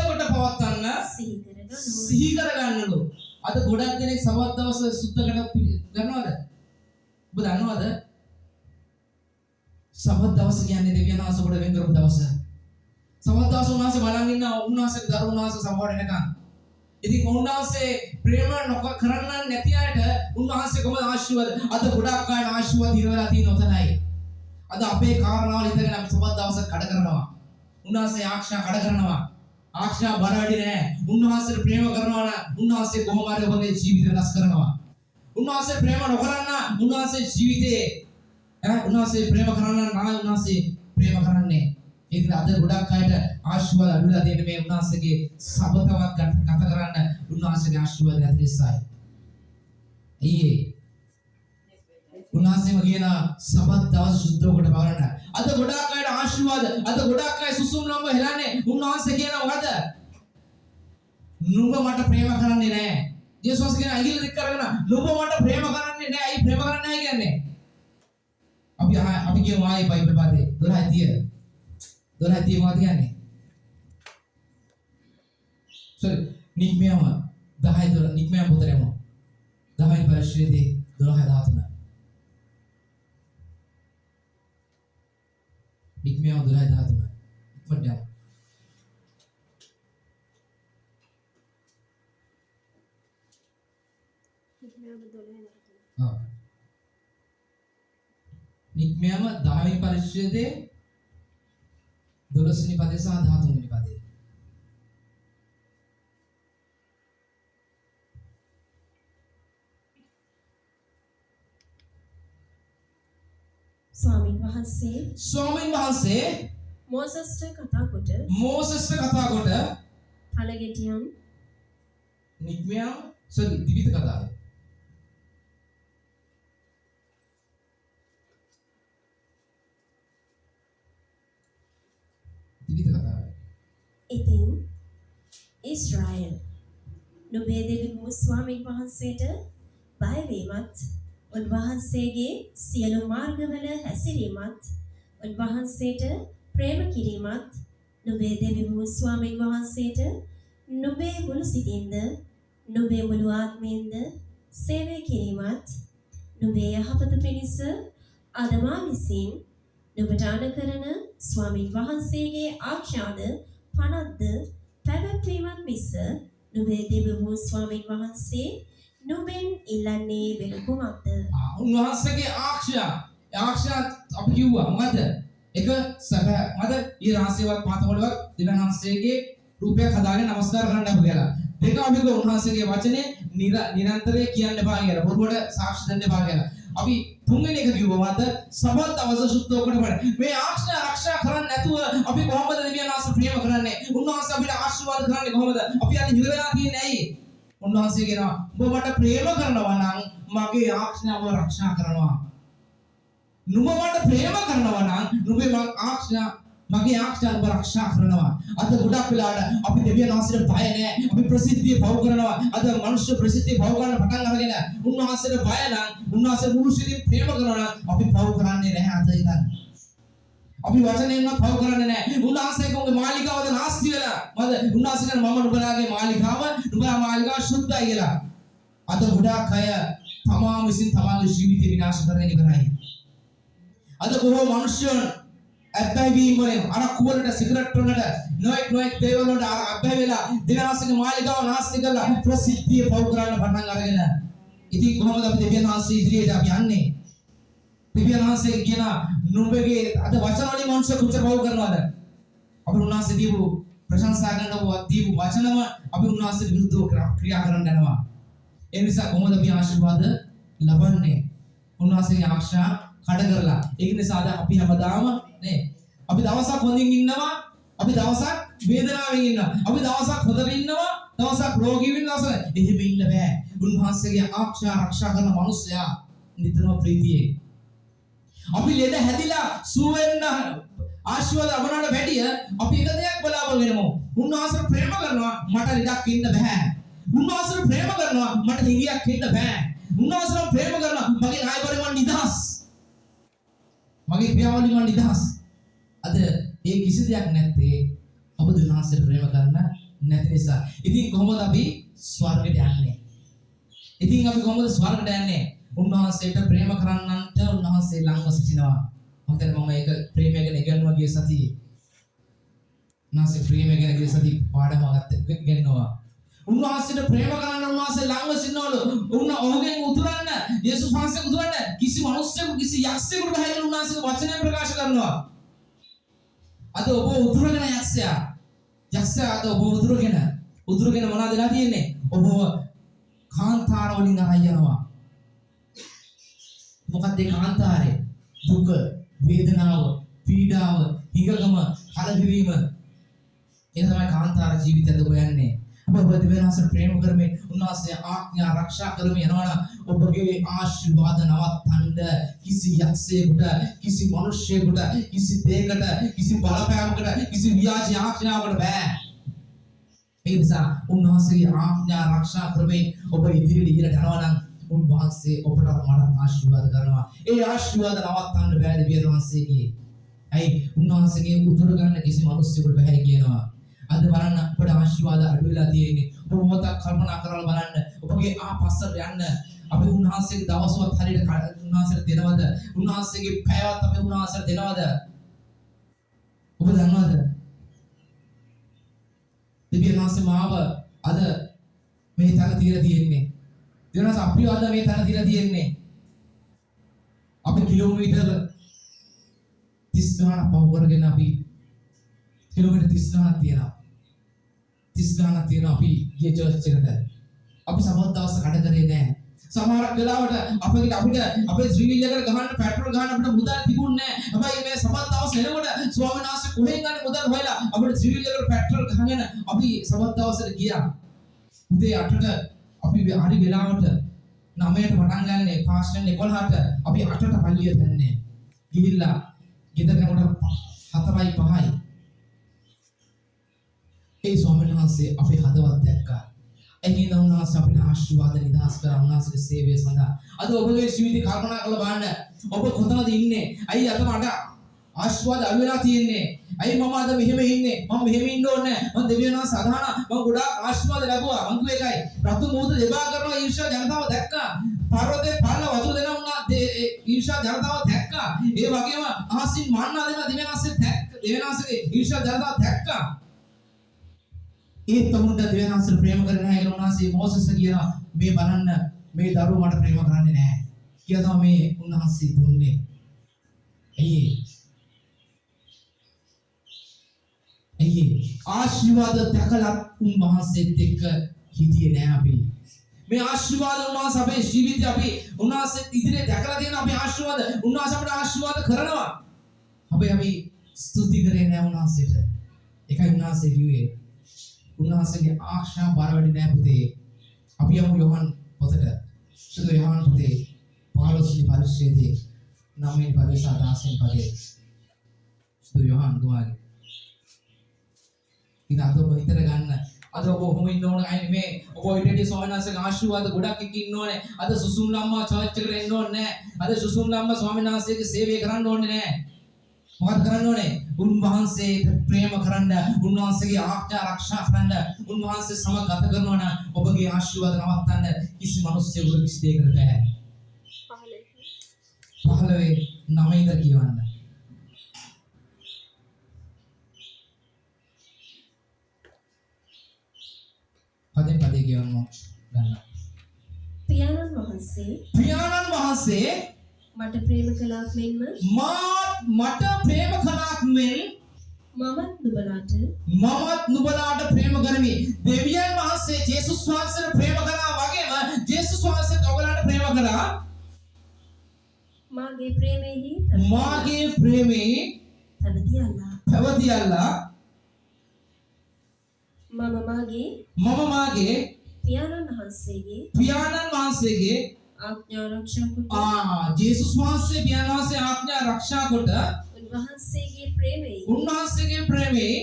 කොට පවත්වන්න සිහි කරගන්නලු. අද ගොඩක් දෙනෙක් සබත් දවස සුද්ධ කරනවද? ඔබ දන්නවද? සබත් දවස කියන්නේ දෙවියන් වහන්සේ කොට වෙන් කරපු දවස. සබත් දවස උන්වහන්සේ බලන් ඉන්න උන්වහන්සේගේ දරුවෝ වහන්සේ සමවර එනකන්. ඉතින් උන්වහන්සේ ප්‍රේම කරන්න නැති අයට උන්වහන්සේ කොහොමද ආශිර්වාද? අද ගොඩක් අය ආශිර්වාද ඉරවලා තියෙන උතනයි. අද අපේ කාරණාවල ඉඳගෙන අපි සබත් දවස කඩ කරනවා. උන්වහන්සේ ආශා කඩ කරනවා. ආශා බර වැඩි නෑ. උන්වහන්සේට ප්‍රේම කරනවා නම් උන්වහන්සේ කොහොම හරි ඔබගේ ජීවිතය වෙනස් කරනවා. උන්වහන්සේ ප්‍රේම නොකරන උන්වහන්සේ ජීවිතේ උන්වහන්සේ ප්‍රේම කරන්න නම් උන්වහන්සේ ප්‍රේම කරන්නේ. ඒකද අද ගොඩක් අයට ආශිර්වාද අඩුලා තියෙන මේ උන්වහන්සේගේ සබතවත් ගත කරන්න උන්වහන්සේගේ ආශිර්වාද නැති නිසායි. උන්වහන්සේම කියන සබත් දවස් සුද්ධ කොට බලන්න. අද ගොඩක් අයට ආශිර්වාද, අද ගොඩක් අය සුසුම් නම්බ හෙලන්නේ උන්වහන්සේ කියන මොකද? නුඹ මට ප්‍රේම කරන්නේ නැහැ. යේසුස් කියන අඟිල්ල දික් කරගෙන නුඹ මට ප්‍රේම කරන්නේ නැහැ. ඇයි ප්‍රේම කරන්නේ නැහැ කියන්නේ? අපි කියමු ආයේ බයිබල් පාඩේ 12:30. 12:30 මොකද කියන්නේ? නික්මයම 10 නික්මයම පුතරයම 10 පරිශ්‍රයේදී 12:13. නික්මයම 12:13. ඉක්මනට යන්න. නික්මයම 10 වෙනි පරිශ්‍රයේදී 12 වෙනි පදේ සහ 13 වෙනි පදේ. ස්වාමින් වහන්සේ මෝසස්ට කතා කොට පළගෙටියම් නික්මයම දිවිත කතාව. දිවිත කතාව. ඉතින් ඊශ්‍රායල් නුඹේ දෙවි වූ ස්වාමින් වහන්සේට බය වීමත් උන්වහන්සේගේ සියලු මාර්ගවල හැසිරීමත් උන්වහන්සේට ප්‍රේම කිරීමත් නුඹේ දෙවි වූ ස්වාමින් වහන්සේට නුඹේ මුළු සිතින්ද නුඹේ මුළු ආත්මයෙන්ද සේවය කිරීමත් නුඹේ යහපත පිණිස අදමා විසින් නුඹට අනුකරන ස්වාමින් වහන්සේගේ ආශාද පනත්ද පැවැත්වීමත් මිස නුඹේ දෙවි වූ ස්වාමින් වහන්සේ නුඹෙන් ඉල්ලන්නේ වෙන කුමක්ද? උන්වහන්සේගේ ආශා අපි කිව්වා මොකද? එක සැබෑ මද ඊ රහස්‍යවත් පාතවලවත් දෙවියන් වහන්සේගේ රූපයක් හදාගෙන නමස්කාර කරන්න අපි කියලා. දෙක අපි උන්වහන්සේගේ වචනේ නිරන්තරයෙන් කියන්න එපා කියලා. බොරුවට සාක්ෂි දෙන්න එපා කියලා. අපි තුන්වෙනි එක කිව්වා මත සබත් දවස සුද්ධ කොට බලන්න. මේ ආශා ආරක්ෂා කරන්නේ නැතුව අපි කොහොමද දෙවියන් වහන්සේ ප්‍රේම කරන්නේ? උන්වහන්සේ අපිට ආශිර්වාද කරන්නේ කොහොමද? අපි අද හිර වෙලා තියන්නේ ඇයි? උන්වහන්සේ කියනවා ඔබ මට ප්‍රේම කරනවා නම් මගේ ආඥාව ආරක්ෂා කරනවා. නුඹ මට ප්‍රේම කරනවා නම් නුඹේ මගේ ආඥාව ආරක්ෂා කරනවා. අද ගොඩක් වෙලාවට අපි දෙවියන් වහන්සේට බය නැහැ. අපි ප්‍රසිද්ධිය පව කරනවා. අද මිනිස්සු ප්‍රසිද්ධිය පව ගන්න පටන් අරගෙන උන්වහන්සේට බය නම් උන්වහන්සේ මුළු සිතින් ප්‍රේම කරනවා නම් අපි පව කරන්නේ නැහැ අද ඉඳන්. අපි වචනයෙන්ම පව කරන්නේ නැහැ. උන්වහන්සේගේ මාලිකාවද නාස්ති වෙලා. මද උන්වහන්සේ කියන මම නුඹලාගේ මාලිකාව නුඹලා මාලිකාව සුද්ධයි කියලා. අද ගොඩක් අය තමා විසින් තමාගේ ජීවිතය විනාශ කරගෙන ඉවරයි. අද බොහෝ මිනිස්සුන් අත්බැයි වීම වලින් අරක්කු වලට සිගරට් වලට නොඑක් දේවල් වලට අත්බැයි වෙලා දෙවියන්ගේ මාලිකාව නාස්ති කරලා ප්‍රසිද්ධිය පව කරන්න පටන් අරගෙන ඉතින් කොහොමද අපි දෙවියන් වහන්සේ ඉදිරියට අපි යන්නේ? දෙවියන් වහන්සේ කියන නුඹගේ අද වචන වලින් මනුෂ්‍ය කුච්චර පව කරනවාද? අපි උන්වහන්සේ දීපු ප්‍රශංසා කරනවා දීපු වචනම අපි උන්වහන්සේ විරුද්ධව ක්‍රියා කරන්න යනවා. ඒ නිසා කොහොමද අපි ආශිර්වාද ලබන්නේ? උන්වහන්සේගේ ආශා කඩ කරලා. ඒක නිසා අපි හැමදාම නේ අපි දවසක් හොඳින් ඉන්නවා, අපි දවසක් වේදනාවෙන් ඉන්නවා, අපි දවසක් හොඳට ඉන්නවා, දවසක් රෝගී වෙන දවසක්. එහෙම ඉන්න බෑ. උන්වහන්සේගේ ආශා ආරක්ෂා කරන මිනිසයා නිතරම ප්‍රීතියේ. අපි ලෙඩ හැදිලා සුව වෙන්න ආශිර්වාද ලබනවට වැඩිය අපි එක දෙයක් බලාපොරොත්තු වෙනවා. උන්වහන්සේ ප්‍රේම කරනවා මට ලෙඩක් ඉන්න බෑ. උන්වහන්සේ ප්‍රේම කරනවා මට හිඟියක් ඉන්න බෑ. උන්වහන්සේ ප්‍රේම කරනවා මගේ නායකවරේ මම නිදහස්. මගේ ක්‍රියාවලිය මම නිදහස්. අද ඒ කිසි දෙයක් නැත්තේ ඔබ උන්වහන්සේ ප්‍රේම කරන නැති නිසා. ඉතින් කොහොමද අපි ස්වර්ගයට යන්නේ? ඉතින් අපි කොහොමද ස්වර්ගයට යන්නේ? උන්වහන්සේට ප්‍රේම කරන්නන්ට උන්වහන්සේ ළඟම සිටිනවා. මම මම ඒක ප්‍රේමය ගැන ඉගෙනුවා ගිය සතියේ. උන්වහන්සේ ප්‍රේමය ගැන ගිය සතියේ පාඩම ඉගෙනුවා. උන්වහන්සේට ප්‍රේම කරන්න උන්වහන්සේ ළඟම සිටිනවලු. ඔහුගෙන් උතුරන්න යේසුස් වහන්සේ උතුරන්න කිසි මිනිස්සෙකුට කිසි යක්ෂයෙකුට බෑ කියලා උන්වහන්සේ වචනය ප්‍රකාශ කරනවා. අද ඔබ උතුරගෙන යක්ෂයා. යක්ෂයා අද ඔබ උතුරගෙන මොනවද වෙලා තියෙන්නේ? ඔබ කාන්තාර වලින් අරන් යනවා. මොකක්ද ඒ කාන්තාරේ? දුක, වේදනාව, පීඩාව, හිඟකම, කලකිරීම. ඒ තමයි කාන්තාර ජීවිතයද හොයන්නේ. ඔබ දෙවියන්වහන්සේ ප්‍රේම කරමින් උන්වහන්සේ ආඥා ආරක්ෂා කරමින් යනවා. ඔබගේ ආශිර්වාද නවත්තන්න කිසි යක්ෂයෙකුට, කිසි මිනිසෙකුට, කිසි දෙයකට, කිසි බලපෑමකට, කිසි ව්‍යාජ ආඥාවකට බෑ. ඒ නිසා උන්වහන්සේගේ ආඥා ආරක්ෂා කරමින් ඔබ ඉදිරියට යනවා නම් උන්වහන්සේ ඔබට මට ආශිර්වාද කරනවා. ඒ ආශිර්වාද නවත්තන්න බෑ දෙවියන්වහන්සේගේ. ඇයි? උන්වහන්සේගේ උතුර ගන්න කිසි මිනිසෙකුට බෑ කියනවා. අද බලන්න අපේ ආශිර්වාද අඩු වෙලා තියෙන්නේ. ඔබ මොකක්ද කල්පනා කරලා බලන්න. ඔබගේ ආපස්සට යන්න අපි උන්වහන්සේගේ දවස්වත් හරියට උන්වහන්සේට දෙනවද? උන්වහන්සේගේ පැයවත් අපි උන්වහන්සේට දෙනවද? ඔබ දන්නවද? දෙවියන්වහන්සේ මාව අද මේ තැන තියලා තියෙන්නේ. දෙවියන්වහන්සේ අපිව අද මේ තැන තියලා තියෙන්නේ. අපි කිලෝමීටර් 30 ගණන් පහු කරගෙන අපි කිලෝමීටර් 30 ගණන් තියනවා. 30 ගණන් තියනවා අපි ගිය චර්ච් එකට. අපි සමහර දවස් කඩ කරේ නැහැ. සමහරක් වෙලාවට අපිට අපේ ත්‍රිවිල් එකට ගහන්න පෙට්‍රල් ගහන්න අපිට මුදල් තිබුණේ නැහැ. හැබැයි මේ සමහර දවස් එනකොට ස්වාමීන් වහන්සේ කොහෙන් ගන්නේ මුදල් හොයලා අපිට ත්‍රිවිල් එකට පෙට්‍රල් ගහගෙන අපි සමහර දවසට ගියා. උදේ 8ට අපි හරි වෙලාවට 9ට පටන් ගන්නේ පාස්ටර් 11ට අපි 8ට පල්ලිය දැන්නේ. ගිහිල්ලා ගෙදර යනකොට 4:05යි. ඒ ස්වාමීන් වහන්සේ අපේ හදවත් දැක්කා. එනින උන්වහන්සේ අපිට ආශිර්වාද නිදහස් කරා උන්වහන්සේගේ සේවය සඳහා. අද ඔබගේ ජීවිතේ කල්පනා කරලා බලන්න. ඔබ කොතනද ඉන්නේ? ඇයි අද මට ආශිර්වාද අඩු වෙලා තියෙන්නේ? ඇයි මම අද මෙහෙම ඉන්නේ? මම මෙහෙම ඉන්න ඕනේ නැහැ. මම දෙවියන්වහන්සේ සදාන මම ගොඩාක් ආශිර්වාද ලැබුවා. මං කිව්ව එකයි. රතු මුහුද දෙබා කරනවා ඊර්ෂ්‍යා ජනතාව දැක්කා. පර්වතේ පාල වතුර දෙනවා ඊර්ෂ්‍යා ජනතාව දැක්කා. ඒ වගේම අහසින් මන්නා දෙන දෙවියන්වහන්සේගේ ඊර්ෂ්‍යා ජනතාව දැක්කා. ඒ තමුන්ට දෙවියන්වහන්සේ ප්‍රේම කරන්නේ නැහැ කියලා උන්වහන්සේ මෝසස් කියනවා මේ බලන්න මේ දරුවෝ මට ප්‍රේම කරන්නේ නැහැ කියලා තමයි මේ උන්වහන්සේ දුන්නේ. ඇයි ආශිර්වාද දැකලා උන්වහන්සේත් එක්ක හිටියේ නැහැ අපි. මේ ආශිර්වාද උන්වහන්සේ අපේ ජීවිතේ අපි උන්වහන්සේ ඉදිරියේ දැකලා තියෙන අපේ ආශිර්වාද උන්වහන්සේ අපට ආශිර්වාද කරනවා. හැබැයි අපි ස්තුති කරේ නැහැ උන්වහන්සේට. ඒකයි උන්වහන්සේ කිව්වේ උන්වහන්සේගේ ආශා බර වැඩි නෑ පුතේ. අපි යමු යෝහන් පොතට. සුදු යෝහන් පොතේ 15 වෙනි පරිච්ඡේදයේ 9 වෙනි පදේ සහ 10 වෙනි පදේ. සුදු යෝහන් දුවාගේ. ඉතින් අද ඔබ හිතර ගන්න. අද ඔබ කොහොම ඉන්න ඕන අය නෙමේ. ඔබ ඔයිටදී ස්වාමීන් වහන්සේගේ ආශිර්වාද ගොඩක් එක්ක ඉන්න ඕනේ. අද සුසුම් ලම්මා චර්ච් එකට එන්න ඕනේ නෑ. අද සුසුම් ලම්මා ස්වාමීන් වහන්සේගේ සේවය කරන්න ඕනේ නෑ. මොකද කරන්න ඕනේ? උන්වහන්සේට ප්‍රේම කරන්න, උන්වහන්සේගේ ආඥා ආරක්ෂා කරන්න, උන්වහන්සේ සමග ගත කරනවා නම් ඔබගේ ආශිර්වාද නවත්තන්න කිසි මිනිස්සෙකුට කිසි දෙයකට බෑ. 9 ඉඳලා කියවන්න. පදේ කියවන්න ගන්න. පියාණන් වහන්සේ මට ප්‍රේම කළාක් මෙන්ම මාත් මට ප්‍රේම කළාක් මෙන් මමත් නුඹලාට මමත් නුඹලාට ප්‍රේම කරමි. දෙවියන් වහන්සේ ජේසුස් වහන්සේට ප්‍රේම කළා වගේම ජේසුස් වහන්සේත් ඔයගලන්ට ප්‍රේම කළා. මාගේ ප්‍රේමෙහි මාගේ ප්‍රේමේ තනතියල්ලා පැවතියල්ලා මම මාගේ පියාණන් වහන්සේගේ ආඥා ආරක්ෂා කොට ජේසුස් වහන්සේ පියාණන් වහන්සේ ආඥා ආරක්ෂා කොට උන්වහන්සේගේ ප්‍රේමෙහි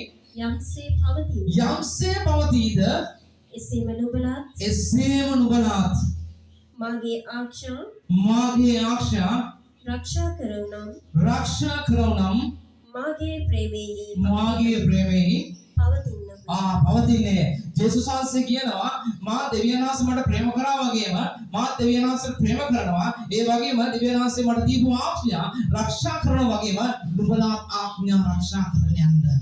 යම්සේ පවතීද එසේම නුඹලාත් මාගේ ආඥා රක්ෂා කරවනම් මාගේ ප්‍රේමෙහි පවතින්නේ. ජේසුස් වහන්සේ කියනවා මා දෙවියන් වහන්සේ මට ප්‍රේම කරා වගේම මා දෙවියන් වහන්සේට ප්‍රේම කරනවා. ඒ වගේම දෙවියන් වහන්සේ මට දීපු ආඥා ආරක්ෂා කරනවා වගේම නුඹලාත් ආඥා ආරක්ෂා කරගෙන යන්න.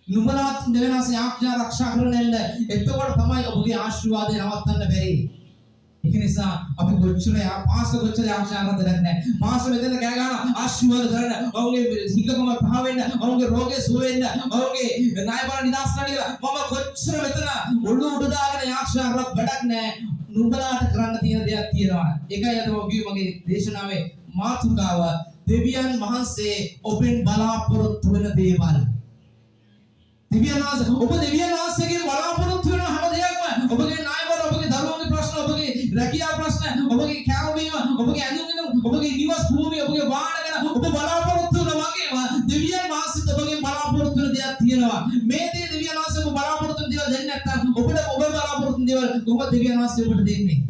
නුඹලාත් දෙවියන් වහන්සේ ආඥා ආරක්ෂා කරගෙන යන්න. එතකොට තමයි ඔබගේ ආශිර්වාදය නවත්තන්න බැරි. ඒක නිසා අපි කොච්චර ආශාවන්ත නැහැ. මාස මෙතන කෑ ගන්න ආශිර්වාද කරන්න. ඔවුන්ගේ හිඟකම පහ වෙන්න, ඔවුන්ගේ රෝගේ සුව වෙන්න, ඔවුන්ගේ ණය බල නිදාස් කරන්න කියලා මම කොච්චර මෙතන ඔළුව උඩ දාගෙන ආශාවක් වැඩක් නැහැ. නුඹලාට කරන්න තියෙන දෙයක් තියෙනවා. ඒකයි අද මගේ දේශනාවේ මාතෘකාව දෙවියන් වහන්සේ ඔබෙන් බලාපොරොත්තු වෙන දේවල්. දෙවියන් වහන්සේගේ බලාපොරොත්තු වෙන හැම දෙයක්ම ඔබගේ ණය බල, ඔබගේ දරුවන්ගේ ප්‍රශ්න, ඔබගේ රැකියා ප්‍රශ්න, ඔබගේ කැවීම, ඔබගේ ඇඳුම්, ඔබගේ නිවස් භූමිය, ඔබගේ වාහන ගැන ඔබ බලාපොරොත්තු වෙන වගේම දෙවියන් වහන්සේත් ඔබගෙන් බලාපොරොත්තු වෙන දෙයක් තියෙනවා. මේ දේ දෙවියන් වහන්සේ ඔබ බලාපොරොත්තු වෙන දේවල් දෙන්නේ නැත්නම් ඔබ බලාපොරොත්තු වෙන දේවල් කොහොමද දෙවියන් වහන්සේ ඔබට දෙන්නේ?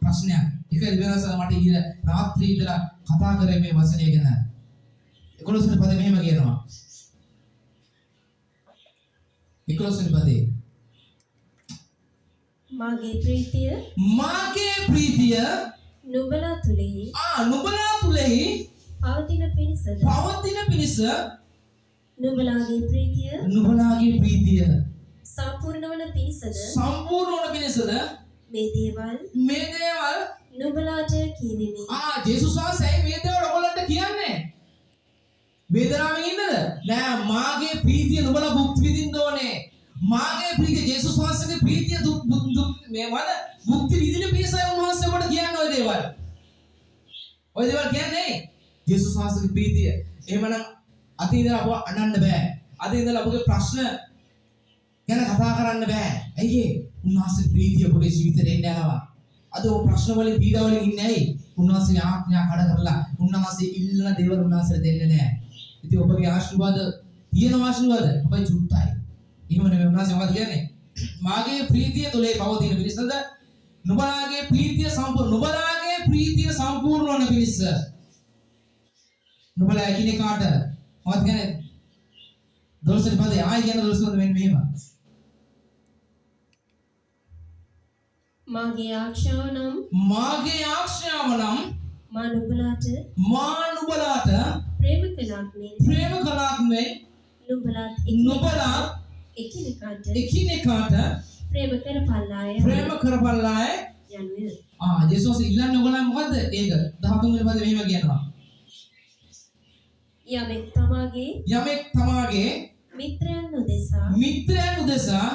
ප්‍රශ්නයක්. ඒක දෙවියන් වහන්සේ මට ඊයේ රාත්‍රියේ ඉඳලා කතා කරේ මේ වචනය ගැන. 11 වෙනි පදේ මෙහෙම කියනවා. 11 වෙනි පදේ මාගේ ප්‍රීතිය නුඹලා තුලෙහි පවතින පිණිස නුඹලාගේ ප්‍රීතිය සම්පූර්ණ වන පිණිසද මේ දේවල් නුඹලාට කියවෙමි. ජේසුස් වහන්සේ මේ දේවල් ඔයගොල්ලන්ට කියන්නේ වේදනාවෙන් ඉන්නද? නෑ, මාගේ ප්‍රීතිය නුඹලා භුක්ති විඳින්න ඕනේ. මාගේ ප්‍රීතිය ජේසුස් වහන්සේගේ ප්‍රීතිය භුක්ති විඳින පිණිසයි උන්වහන්සේ ඔබට කියන්නේ ඔය දේවල්. ඔය දේවල් කියන්නේ ජේසුස් වහන්සේගේ ප්‍රීතිය. එහෙමනම් අද ඉඳලා අපව අඬන්න බෑ. අද ඉඳලා ඔබගේ ප්‍රශ්න ගැන කතා කරන්න බෑ. ඇයි ඒ? උන්වහන්සේගේ ප්‍රීතිය ඔබගේ ජීවිතේට එන්න යනවා. අද ඔබ ප්‍රශ්න වලින් පීඩා වලින් ඉන්නේ ඇයි? උන්වහන්සේගේ ආඥා කඩ කරලා උන්වහන්සේ ඉල්ලන දේවල් උන්වහන්සේට දෙන්නේ නැහැ. ඉතින් ඔබගේ ආශිර්වාද තියෙන ආශිර්වාද ඔබයි චුට්ටයි. එහෙම නෙමෙයි උන්වහන්සේ මොකද කියන්නේ? මාගේ ප්‍රීතිය තුලේ පවතින පිණිසද නුඹලාගේ ප්‍රීතිය සම්පූර්ණ වන පිණිස. නුඹලා එකිනෙකාට මොකද කියන්නේ? 12 වෙනි පදේ ආයි කියන 12 වෙනි මෙන්න මෙහෙම. මාගේ ආශාව නම් මා නුඹලාට ප්‍රේම කළාක් මෙන් නුඹලාත් එකිනෙකාට ප්‍රේම කරපල්ලාය යනුය. ජේසුස් ඉල්ලන්නේ ඔයගොල්ලන් මොකද්ද? ඒක 13 වෙනි පදේ මෙහෙම කියනවා. යමෙක් තමාගේ මිත්‍රයන් උදෙසා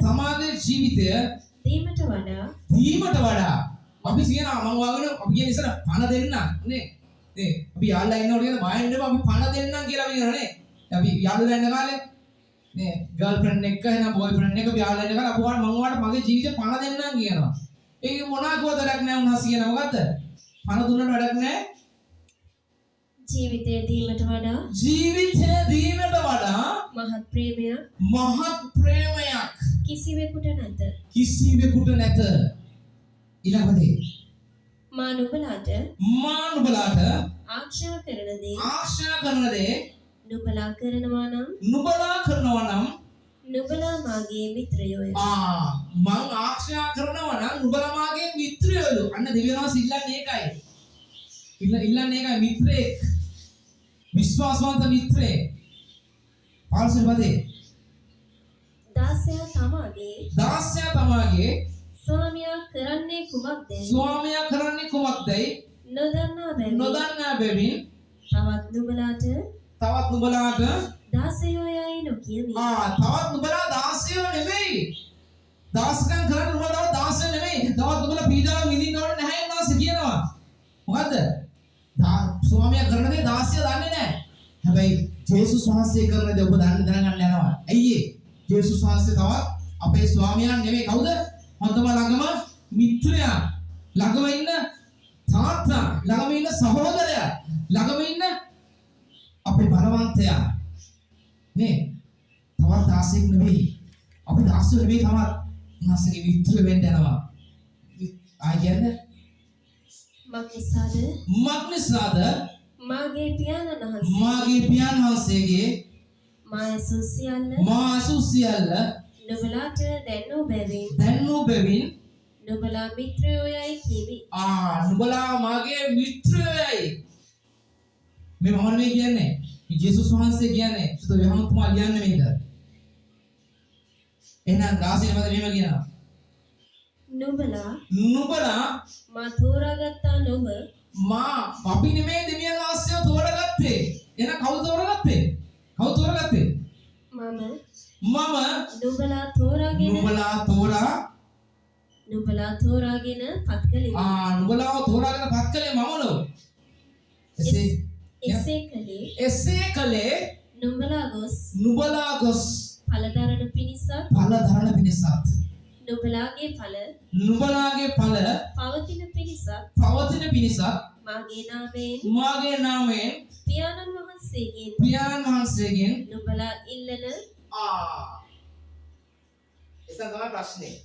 තමාගේ ජීවිතය දීමට වඩා අපි කියනවා මම වාගෙන අපි කියන ඉස්සර පණ දෙන්න නේ. අපි යාළුලා ඉන්නකොට කියන බය වෙන්න එපා අපි පණ දෙන්නම් කියලා අපි කියනවා නේ. අපි යාළුලා ඉන්න කාලේ නේ ගර්ල්ෆ්‍රෙන්ඩ් එක්ක එන බොයිෆ්‍රෙන්ඩ් එක්ක අපි යාළුලා ඉන්න කාලේ අපි මම ඔයාලට මගේ ජීවිතේ පණ දෙන්නම් කියනවා. ඒක මොනවා කෝදරක් නැහැ උන්වහන්සේ කියන මොකද්ද? පණ දුන්නට වැඩක් නැහැ. ජීවිතය දීමට වඩා මහත් ප්‍රේමයක් කිසිවෙකුට නැත. ඊළඟදී මා නුඹලාට ආශා කරන දේ නුඹලා කරනවා නම් නුඹලා මාගේ මිත්‍රයෝය. මං ආශා කරනවා නම් නුඹලා මාගේ මිත්‍රයෝලු. අන්න දෙවියන්වහන්සේ ඉල්ලන්නේ ඒකයි. ඉල්ලන්නේ ඒකයි මිත්‍රයෙක්. විශ්වාසවන්ත මිත්‍රයෙක්. පාල්සල් පදේ දාසයා තමාගේ තමාගේ ස්වාමියා කරන්නේ කුමක්දයි නොදන්නා බැවින් නොදන්නා බැවින් තවත් නුඹලාට තවත් නුඹලාට දාසයෝ යයි නොකියමි. තවත් නුඹලා දාසයෝ නෙමෙයි. දාසකම් කරන්න නුඹලා දාසයෝ නෙමෙයි. තවත් නුඹලා පීඩාව විඳින්න ඕනේ නැහැ උනාස කියනවා. මොකද්ද? ස්වාමියා කරන දේ දාසයෝ දන්නේ නැහැ. හැබැයි ජේසුස් වහන්සේ කරන දේ ඔබ දැනගන්න යනවා. ඇයි ඒ? ජේසුස් වහන්සේ තවත් අපේ ස්වාමියා නෙමෙයි. කවුද? හොඳම ළඟම මිත්‍රයා. ළඟම ඉන්න තාත්තා, ළඟම ඉන්න සහෝදරයා, ළඟම ඉන්න අපේ බලවන්තයා. නේ? තවත් දාසෙක් නෙමෙයි. අපි දාසයෝ නෙමෙයි තවත්. උන්වහන්සේගේ මිත්‍ර වෙන්න යනවා. ආයෙත් මක්නිසාද මාගේ පියාණන් වහන්සේ මාගේ පියාණන් වහන්සේගේ මා ඇසූ සියල්ල නුඹලාට දැන්නෝ බැවින් නුඹලා මිත්‍රයෝ යයි කිවි. නුඹලා මාගේ මිත්‍රයෝයි. මේ මොහොන මේ කියන්නේ ජේසුස් වහන්සේ කියන්නේ සුදු යහමතුමා කියන්නේ මේක. එහෙනම් දාසිය මත මෙහෙම කියනවා. නුඹලා මා තෝරාගත්තා නොව අපි නෙමෙයි දෙවියන් වහන්සේව තෝරගත්තේ. එහෙනම් කවුද තෝරගත්තේ? මම නුඹලා තෝරාගෙන පත් කළෙමි. නුඹලාව තෝරාගෙන පත් කළේ මමලෝ. එසේ කළේ නුඹලා ගොස් ඵලදරණ පිණිසත් නුඹලාගේ ඵල පවතින පිණිසත් මාගේ නාමයෙන් පියාණන් වහන්සේගෙන් නුඹලා ඉල්ලන එතන තමයි ප්‍රශ්නේ.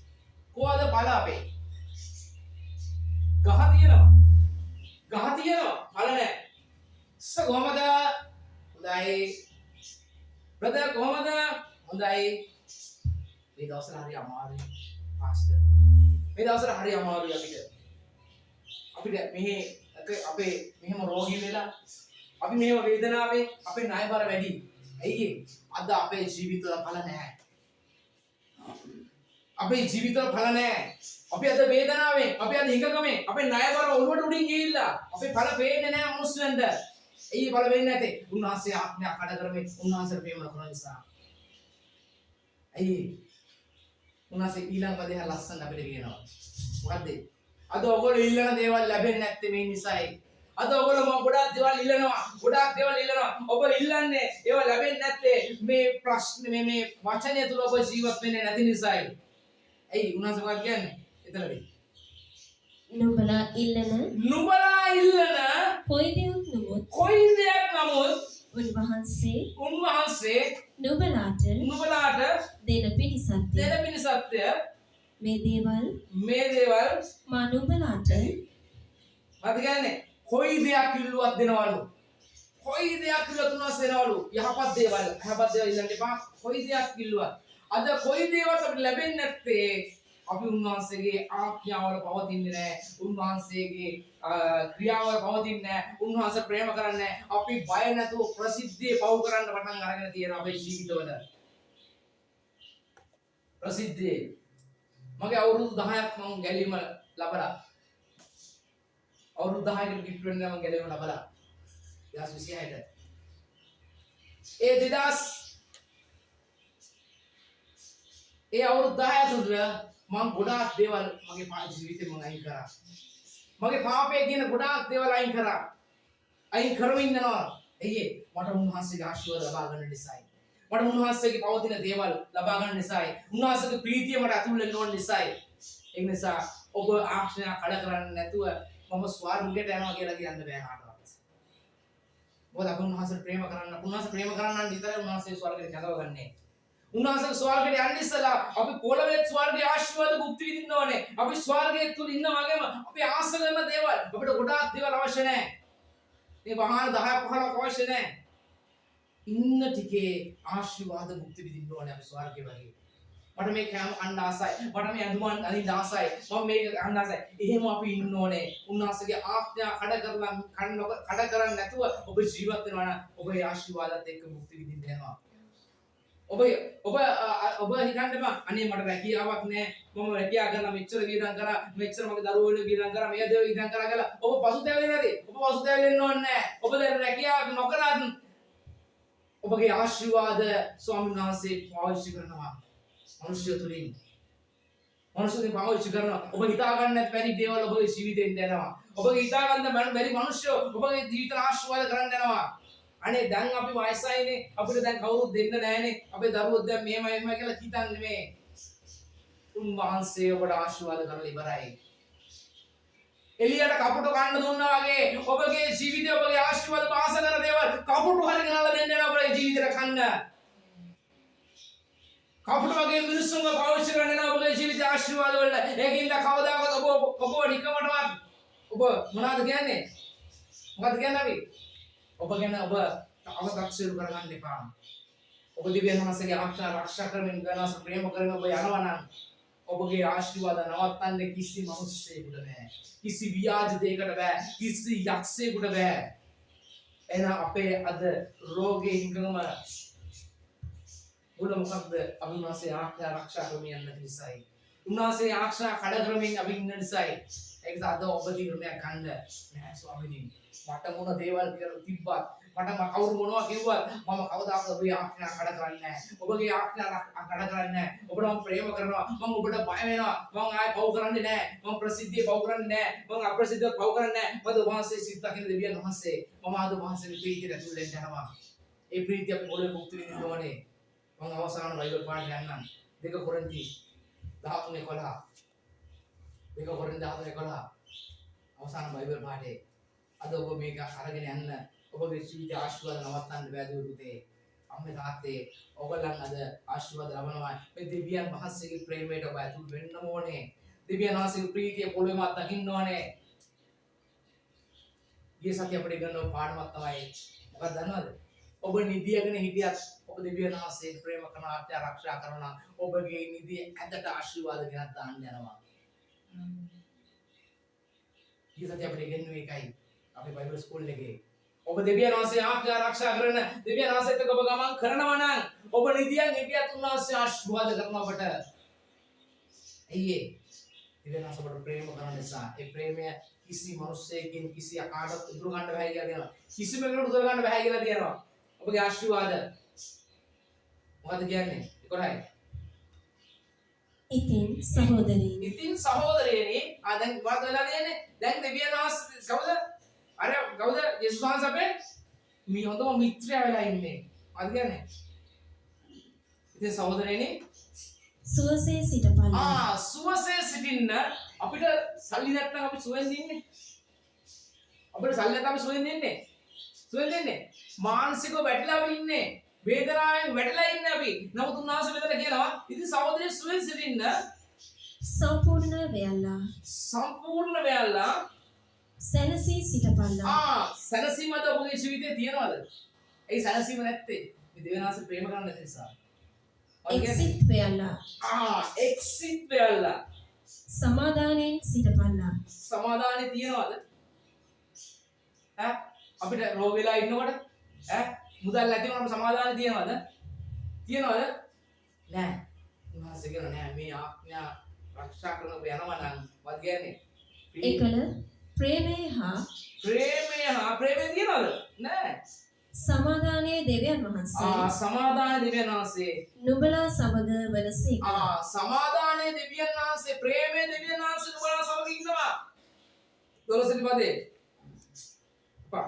කොහොමද ඵල අපේ? ගහ තියෙනවා. ඵල නැහැ. කොහමද? හොඳයි. බ්‍රදර් කොහමද? හොඳයි. මේ දවස්වල හරි අමාරුයි පාස්ටර්. මේ දවස්වල හරි අමාරුයි අපිට මෙහි අපේ මෙහෙම රෝගී වෙලා අපි මේව වේදනාවේ අපේ ණයබර වැඩි. ඇයි අද අපේ ජීවිතවල ඵල නැහැ. අපි අද වේදනාවේ, අපි අද හිඟකමේ, අපේ ණයබර ඔළුවට උඩින් ගිහිල්ලා අපේ ඵල පේන්නේ නැහැ මිනිස්සුන්ට. ඇයි ඵල වෙන්නේ නැත්තේ? උන්වහන්සේ ආත්මයක් කඩ කරමින් උන්වහන්සේට ප්‍රේම කරන නිසා. ඇයි උන්වහන්සේ ඊළඟ පදේ ලස්සන අපිට කියනවා. මොකද්ද? අද ඔයගොල්ලෝ ඉල්ලන දේවල් ලැබෙන්නේ නැත්තේ මේ නිසායි. අද ඔයගොල්ලෝ ගොඩාක් දේවල් ඉල්ලනවා. ඔබ ඉල්ලන්නේ ඒවා ලැබෙන්නේ නැත්තේ මේ ප්‍රශ්න මේ වචනය තුල ඔබ ජීවත් වෙන්නේ නැති නිසායි. ඇයි උන්වහන්සේ මොකක්ද කියන්නේ? එතනදී නුඹලා ඉල්ලන කොයි දෙයක් නමුත් උන්වහන්සේ නුඹලාට දෙන පිණිසත්ය. මේ දේවල් මා නුඹලාට මත කියන්නේ කොයි දෙයක් ඉල්ලුවත් දෙනවලු. උන්වහන්සේ දෙනවලු. යහපත් දේවල් ඉල්ලන්න එපා. කොයි දෙයක් ඉල්ලුවත්. අද කොයි දේවල් අපිට ලැබෙන්නේ නැත්තේ අපි උන්වහන්සේගේ ආඥාවල පවතින්නේ නැහැ. උන්වහන්සේගේ ක්‍රියාවල පවතින්නේ නැහැ. උන්වහන්සේ ප්‍රේම කරන්නේ නැහැ. අපි බය නැතුව ප්‍රසිද්ධියේ පව් කරන්න පටන් අරගෙන තියෙනවා අපේ ජීවිතවල. ප්‍රසිද්ධියේ මගේ අවුරුදු 10ක් මම ගැලීම ලබලා. අවුරුදු 10කට ගිෆ්ට් වෙන්න මම ගැලීම ලබලා. 2026ට. ඒ අවුරුදු 10 තුළ මම ගොඩාක් දේවල් මගේ ජීවිතේ මම අයින් කරා. මගේ පාපයේ කියන ගොඩාක් දේවල් අයින් කරා. අයින් කරමින් යනවා. එයේ මට උන්වහන්සේගේ ආශිර්වාද ලබා ගන්න නිසායි. මට උන්වහන්සේගේ පවතින දේවල් ලබා ගන්න නිසායි. උන්වහන්සේගේ ප්‍රීතිය මට අතුල් වෙන්න ඕන නිසායි. ඒ නිසා ඔබ ආශ්‍රය කඩ කරන්නේ නැතුව මම ස්වර්ගයට යනවා කියලා කියන්න බෑ කාටවත්. මොකද අපි උන්වහන්සේට ප්‍රේම කරන්න නම් විතරයි උන්වහන්සේ ස්වර්ගයට කැඳවගන්නේ. උන්වහන්සේ ස්වර්ගයට යන්න ඉස්සලා අපි පොළවේ ස්වර්ගයේ ආශිර්වාද භුක්ති විඳින්න ඕනේ. අපි ස්වර්ගයේ තුල ඉන්න වගේම අපි ආස කරන දේවල් අපිට ගොඩාක් දේවල් අවශ්‍ය නැහැ. මේ වහන 10 15 අවශ්‍ය නැහැ. ඉන්න ටිකේ ආශිර්වාද භුක්ති විඳින්න ඕනේ අපි ස්වර්ගයේ වගේ. මට මේ කැම අන්න ආසයි. මට මේ අඳුමන් අඳින්න ආසයි. මම මේක අන්න ආසයි. එහෙම අපි ඉන්න ඕනේ. උන්වහන්සේගේ ආඥා කඩ කරන්නේ නැතුව ඔබ ජීවත් වෙනවා නම් ඔබේ ආශිර්වාදات එක්ක භුක්ති විඳින්න යනවා. ඔබ ඔබ හිතන්න එපා අනේ මට රැකියාවක් නැහැ මම රැකියාව කරලා මෙච්චර වියදම් කරා මෙච්චර මගේ දරුවෝ වියදම් කරා මේ දේ වියදම් කරා කියලා ඔබ පසුතැවෙන්නේ නැති ඔබ පසුතැවෙන්න ඕනේ නැහැ ඔබ දැන් රැකියාවක් නොකරත් ඔබගේ ආශිර්වාද ස්වාමීන් වහන්සේ පාවිච්චි කරනවා මනුෂ්‍ය තුලින් මනුෂ්‍යයන් පාවිච්චි කරනවා ඔබ හිතා ගන්න නැති බැරි දේවල් ඔබගේ ජීවිතෙන් දෙනවා ඔබගේ හිතා ගන්න බැරි මනුෂ්‍යෝ ඔබගේ ජීවිත ආශිර්වාද කරන්න දෙනවා අනේ දැන් අපි වයසයිනේ අපිට දැන් කවුරුත් දෙන්න නැහැනේ අපේ දරුවෝ දැන් මෙහෙමයි කියලා හිතන්නේ මේ උන්වහන්සේ ඔබට ආශිර්වාද කරලා ඉවරයි එළියට කපුට කන්න දුන්නා වගේ ඔබගේ ජීවිතය ඔබගේ ආශිර්වාද පාස කරන දේවල් කපුට හරි ගෙනල්ලා දෙන්න නෑ ඔබේ ජීවිතේට කන්න කපුට වගේ මිනිස්සුන්ව පාවිච්චි කරන්න නෑ ඔබගේ ජීවිත ආශිර්වාද වලට ඒකින්ද කවදාකවත් ඔබ නිකමටවත් ඔබ මොනවද කියන්නේ මොකද කියන්නේ අපි ඔබ ගැන ඔබ අව탁සිරු කරගන්න එපා. ඔබ දිව්‍යන් වහන්සේගේ ආරක්ෂා කරමින් ගනස ප්‍රේම කරමින් ඔබ යනවා නම් ඔබගේ ආශිර්වාද නවත්තන්න කිසි මිනිස්සෙකුට බෑ. කිසි ව්‍යාජිතයකට බෑ. කිසි යක්ෂයෙකුට බෑ. එහෙනම් අපේ අද රෝගේ හිඟම මුල මොකක්ද? අභිමාසයේ ආරක්ෂා කරමින් යන්න නිසායි. උන්වහන්සේ ආරක්ෂා කඩ කරමින් අපි ඉන්න නිසායි. ඒක අද ඔබ තීරණයක් ගන්න නෑ ස්වාමීනි. මට මොන දේවල් කියලා තිබ්බත් මට කවුරු මොනවා කිව්වත් මම කවදාකවත් ඔබේ ආඥා කඩ කරන්නේ නැහැ. ඔබගේ ආඥා කඩ කරන්නේ නැහැ. ඔබට මම ප්‍රේම කරනවා. මම ඔබට බය වෙනවා. මම ආයෙ පව් කරන්නේ නැහැ. මම ප්‍රසිද්ධිය පව් කරන්නේ නැහැ. මම අප්‍රසිද්ධිය පව් කරන්නේ නැහැ. මොකද වහන්සේ සිත දකින්න දෙවියන් වහන්සේ මම ආද වහන්සේගේ ප්‍රීතියට ඇතුල් වෙන්න යනවා. ඒ ප්‍රීතිය අපි මොලේ මුක්ති විඳින්න ඕනේ. මම අවසාන බයිබල් පාඩය යන්නම්. 2 කොරින්ති 13:11. 2 කොරින්ති 13:11. අවසාන බයිබල් පාඩේ අද ඔබ මේක අරගෙන යන්න ඔබගේ ජීවිත ආශිර්වාද නවත්තන්න බෑ දුරුතේ අම්මේ තාත්තේ ඔයගොල්ලන් අද ආශිර්වාද ලබනවා මේ දෙවියන් වහන්සේගේ ප්‍රේමයට ඔබ ඇතුල් වෙන්න ඕනේ දෙවියන් වහන්සේගේ ප්‍රීතිය පොළොවේම අත්දකින්න ඕනේ ගිය සතිය අපිට ගන්න පාඩමක් තමයි මොකක්ද දන්නවද ඔබ නිදියගෙන හිටියත් ඔබ දෙවියන් වහන්සේගේ ප්‍රේම කරන ආරක්ෂා කරනවා ඔබගේ නිදිය ඇදට ආශිර්වාද ගෙනත් දාන්න යනවා ගිය සතිය අපිට ගෙන්නුවේ ඒකයි අපේ බයිබල් ස්කූල් එකේ ඔබ දෙවියන් වහන්සේ ආරක්ෂා කරන දෙවියන් වහන්සේත් එක්ක ඔබ ගමන් කරනවා නම් ඔබ නිදියන් හිටියත් උන්වහන්සේ ආශිර්වාද කරනවා ඔබට. ඇයි දෙවියන් වහන්සේ ඔබට ප්‍රේම කරන නිසා ඒ ප්‍රේමය කිසි මිනිසෙකින් කිසි අකාඩක් උදුර ගන්න බෑ කියලා කියනවා. කිසිම කෙනෙකුට උදුර ගන්න බෑ කියලා කියනවා. ඔබගේ ආශිර්වාද මොකද කියන්නේ? 11යි. ඉතින් සහෝදරයනි දැන් මොකද වෙලා තියෙන්නේ? දැන් දෙවියන් වහන්සේ කවුද? අර කවුද? යේසුස් වහන්සේ අපේ මේ හොඳම මිත්‍රයා වෙලා ඉන්නේ. මොකද කියන්නේ? ඉතින් සහෝදරයනි සුවසේ සිටපල්ලා. සුවසේ සිටින්න අපිට සල්ලි නැත්නම් අපි සුවෙන් ඉන්නේ. අපිට සල්ලි නැත්නම් අපි සුවෙන් ඉන්නේ. සුවෙන් ඉන්නේ. මානසිකව වැටලා අපි ඉන්නේ. වේදනාවෙන් වැටලා ඉන්නේ අපි. නමුත් උන්වහන්සේ මෙතන කියනවා ඉතින් සහෝදරයෝ සුවෙන් සිටින්න සම්පූර්ණ වෙයල්ලා සැනසී සිටපල්ලා. සැනසීමද ඔබගේ ජීවිතේ තියනවද? ඒ සැනසීම නැත්තේ මේ දෙවියන්වහන්සේ ප්‍රේම කරන්න නැති නිසා. එක්සිට් වෙයල්ලා. සමාදානයෙන් සිටපල්ලා. සමාදානෙ තියනවද? අපිට රෝග වෙලා ඉන්නකොට මුදල් නැති වුණාම සමාදානෙ තියනවද? තියනවද? නෑ. උන්වහන්සේ කියනවා නෑ මේ ආඥා ආරක්ෂා කරන ඔබ යනවා නම් මොකද කියන්නේ? ඒකල ප්‍රේමය තියනවද? නෑ. සමාදානයේ දෙවියන් වහන්සේ. සමාදානයේ දෙවියන් වහන්සේ. නුඹලා සමග වනසේක. සමාදානයේ දෙවියන් වහන්සේ, ප්‍රේමයේ දෙවියන් වහන්සේ නුඹලා සමග ඉන්නවා. 12 වෙනි පදේ.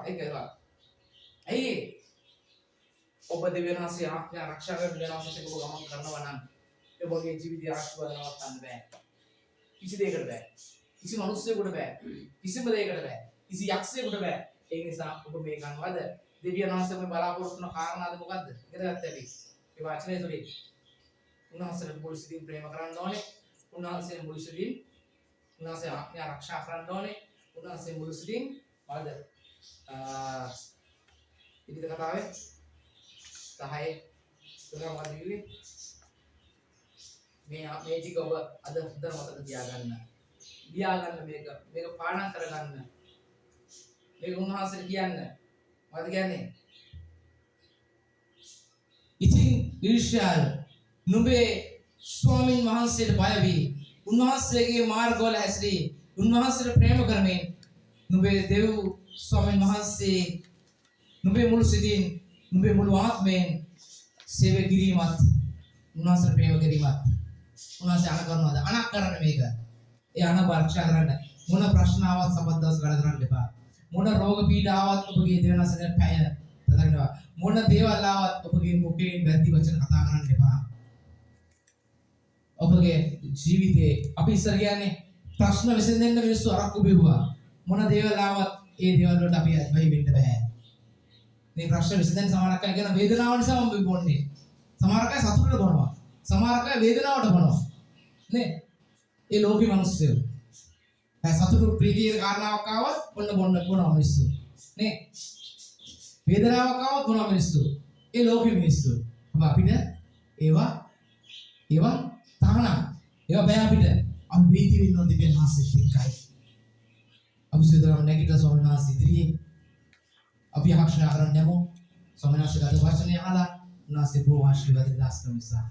ඒකලා. ඇයි? ඔබ දෙවියන් වහන්සේ ආඥා ආරක්ෂා කරන දෙවියන් වහන්සේ ඔබ ගමන් කරනවා නම් ඔබගේ ජීවිතය ආශිර්වාද නවත්තන්න බෑ. කිසි දෙයකට බෑ. කිසි මිනිස්සෙකුට බෑ. කිසිම දෙයකට බෑ. කිසි යක්ෂයෙකුට බෑ. ඒ නිසා ඔබ මේ ගන්නවද? දෙවියන් වහන්සේ මේ බලාපොරොත්තු වෙන කාරණාද මොකද්ද? ඉගෙන ගත්ත අපි. ඒ වචනේ තුලින් උන්වහන්සේට මුළු සිතින් ප්‍රේම කරන්න ඕනේ. උන්වහන්සේ මුළු සිතින් උන්වහන්සේ ආඥා ආරක්ෂා කරන්න ඕනේ. උන්වහන්සේ මුළු සිතින් වලද ඉදිරියට කතාවේ 10 තුනම වදිවි මේ ටික ඔබ අද හොඳට මතක තියාගන්න මේක පාඩම් කරගන්න මේක උන්වහන්සේට කියන්න මොකද කියන්නේ ඉතින් ඊර්ෂ්‍යාව නුඹේ ස්වාමින් වහන්සේට බය වී උන්වහන්සේගේ මාර්ගවල හැසිරී උන්වහන්සේට ප්‍රේම කරමින් නුඹේ දෙව් ස්වාමින් වහන්සේ නුඹේ මුළු සිතින් නුඹේ මුළු ආත්මයෙන් සේවය කිරීමත් උන්වහන්සේට ප්‍රේම කිරීමත් උන්වහන්සේ අන කරනවාද අනක් කරන්න මේක ඒ අන පරීක්ෂා කරන්න මොන ප්‍රශ්න ආවත් සමත් දවස් ගත කරන්න එපා මොන රෝග පීඩා ආවත් ඔබගේ දෙවනසෙන් පැය තදරනවා මොන දේවල් ආවත් ඔබගේ මුඛයෙන් වැරදි වචන කතා කරන්න එපා ඔබගේ ජීවිතේ අපි ඉස්සර කියන්නේ ප්‍රශ්න විසඳෙන්න මිනිස්සු අරක්කු බිව්වා මොන දේවල් ආවත් ඒ දේවල් වලට අපි අත්බයි වෙන්න බෑ මේ ප්‍රශ්න විසඳෙන්න සමහරක් අය කියන වේදනාව නිසා මම බොන්නේ සමහරක් අය සතුටට බොනවා සමහරක් අය වේදනාවට බොනවා නේ ඒ ලෝකේ මිනිස්සු සතුටු ප්‍රීතියේ කාරණාවක් ආවත් බොනවා මිනිස්සු නේ වේදනාවක් ආවත් බොනවා මිනිස්සු ඒ ලෝකේ මිනිස්සු අපිට ඒවා තහනම් ඒවා බෑ අපිට අපි ප්‍රීති වෙන්න ඕන දෙවියන් වහන්සේත් එක්කයි අපි සිතනවා නැගිටලා ස්වාමීන් වහන්සේ ඉදිරියේ අපි ආශිර්වාද කරන්න යමු ස්වාමීන් වහන්සේ ගත වචනේ අහලා උන්වහන්සේ බොහෝ ආශිර්වාද දාස් කරන නිසා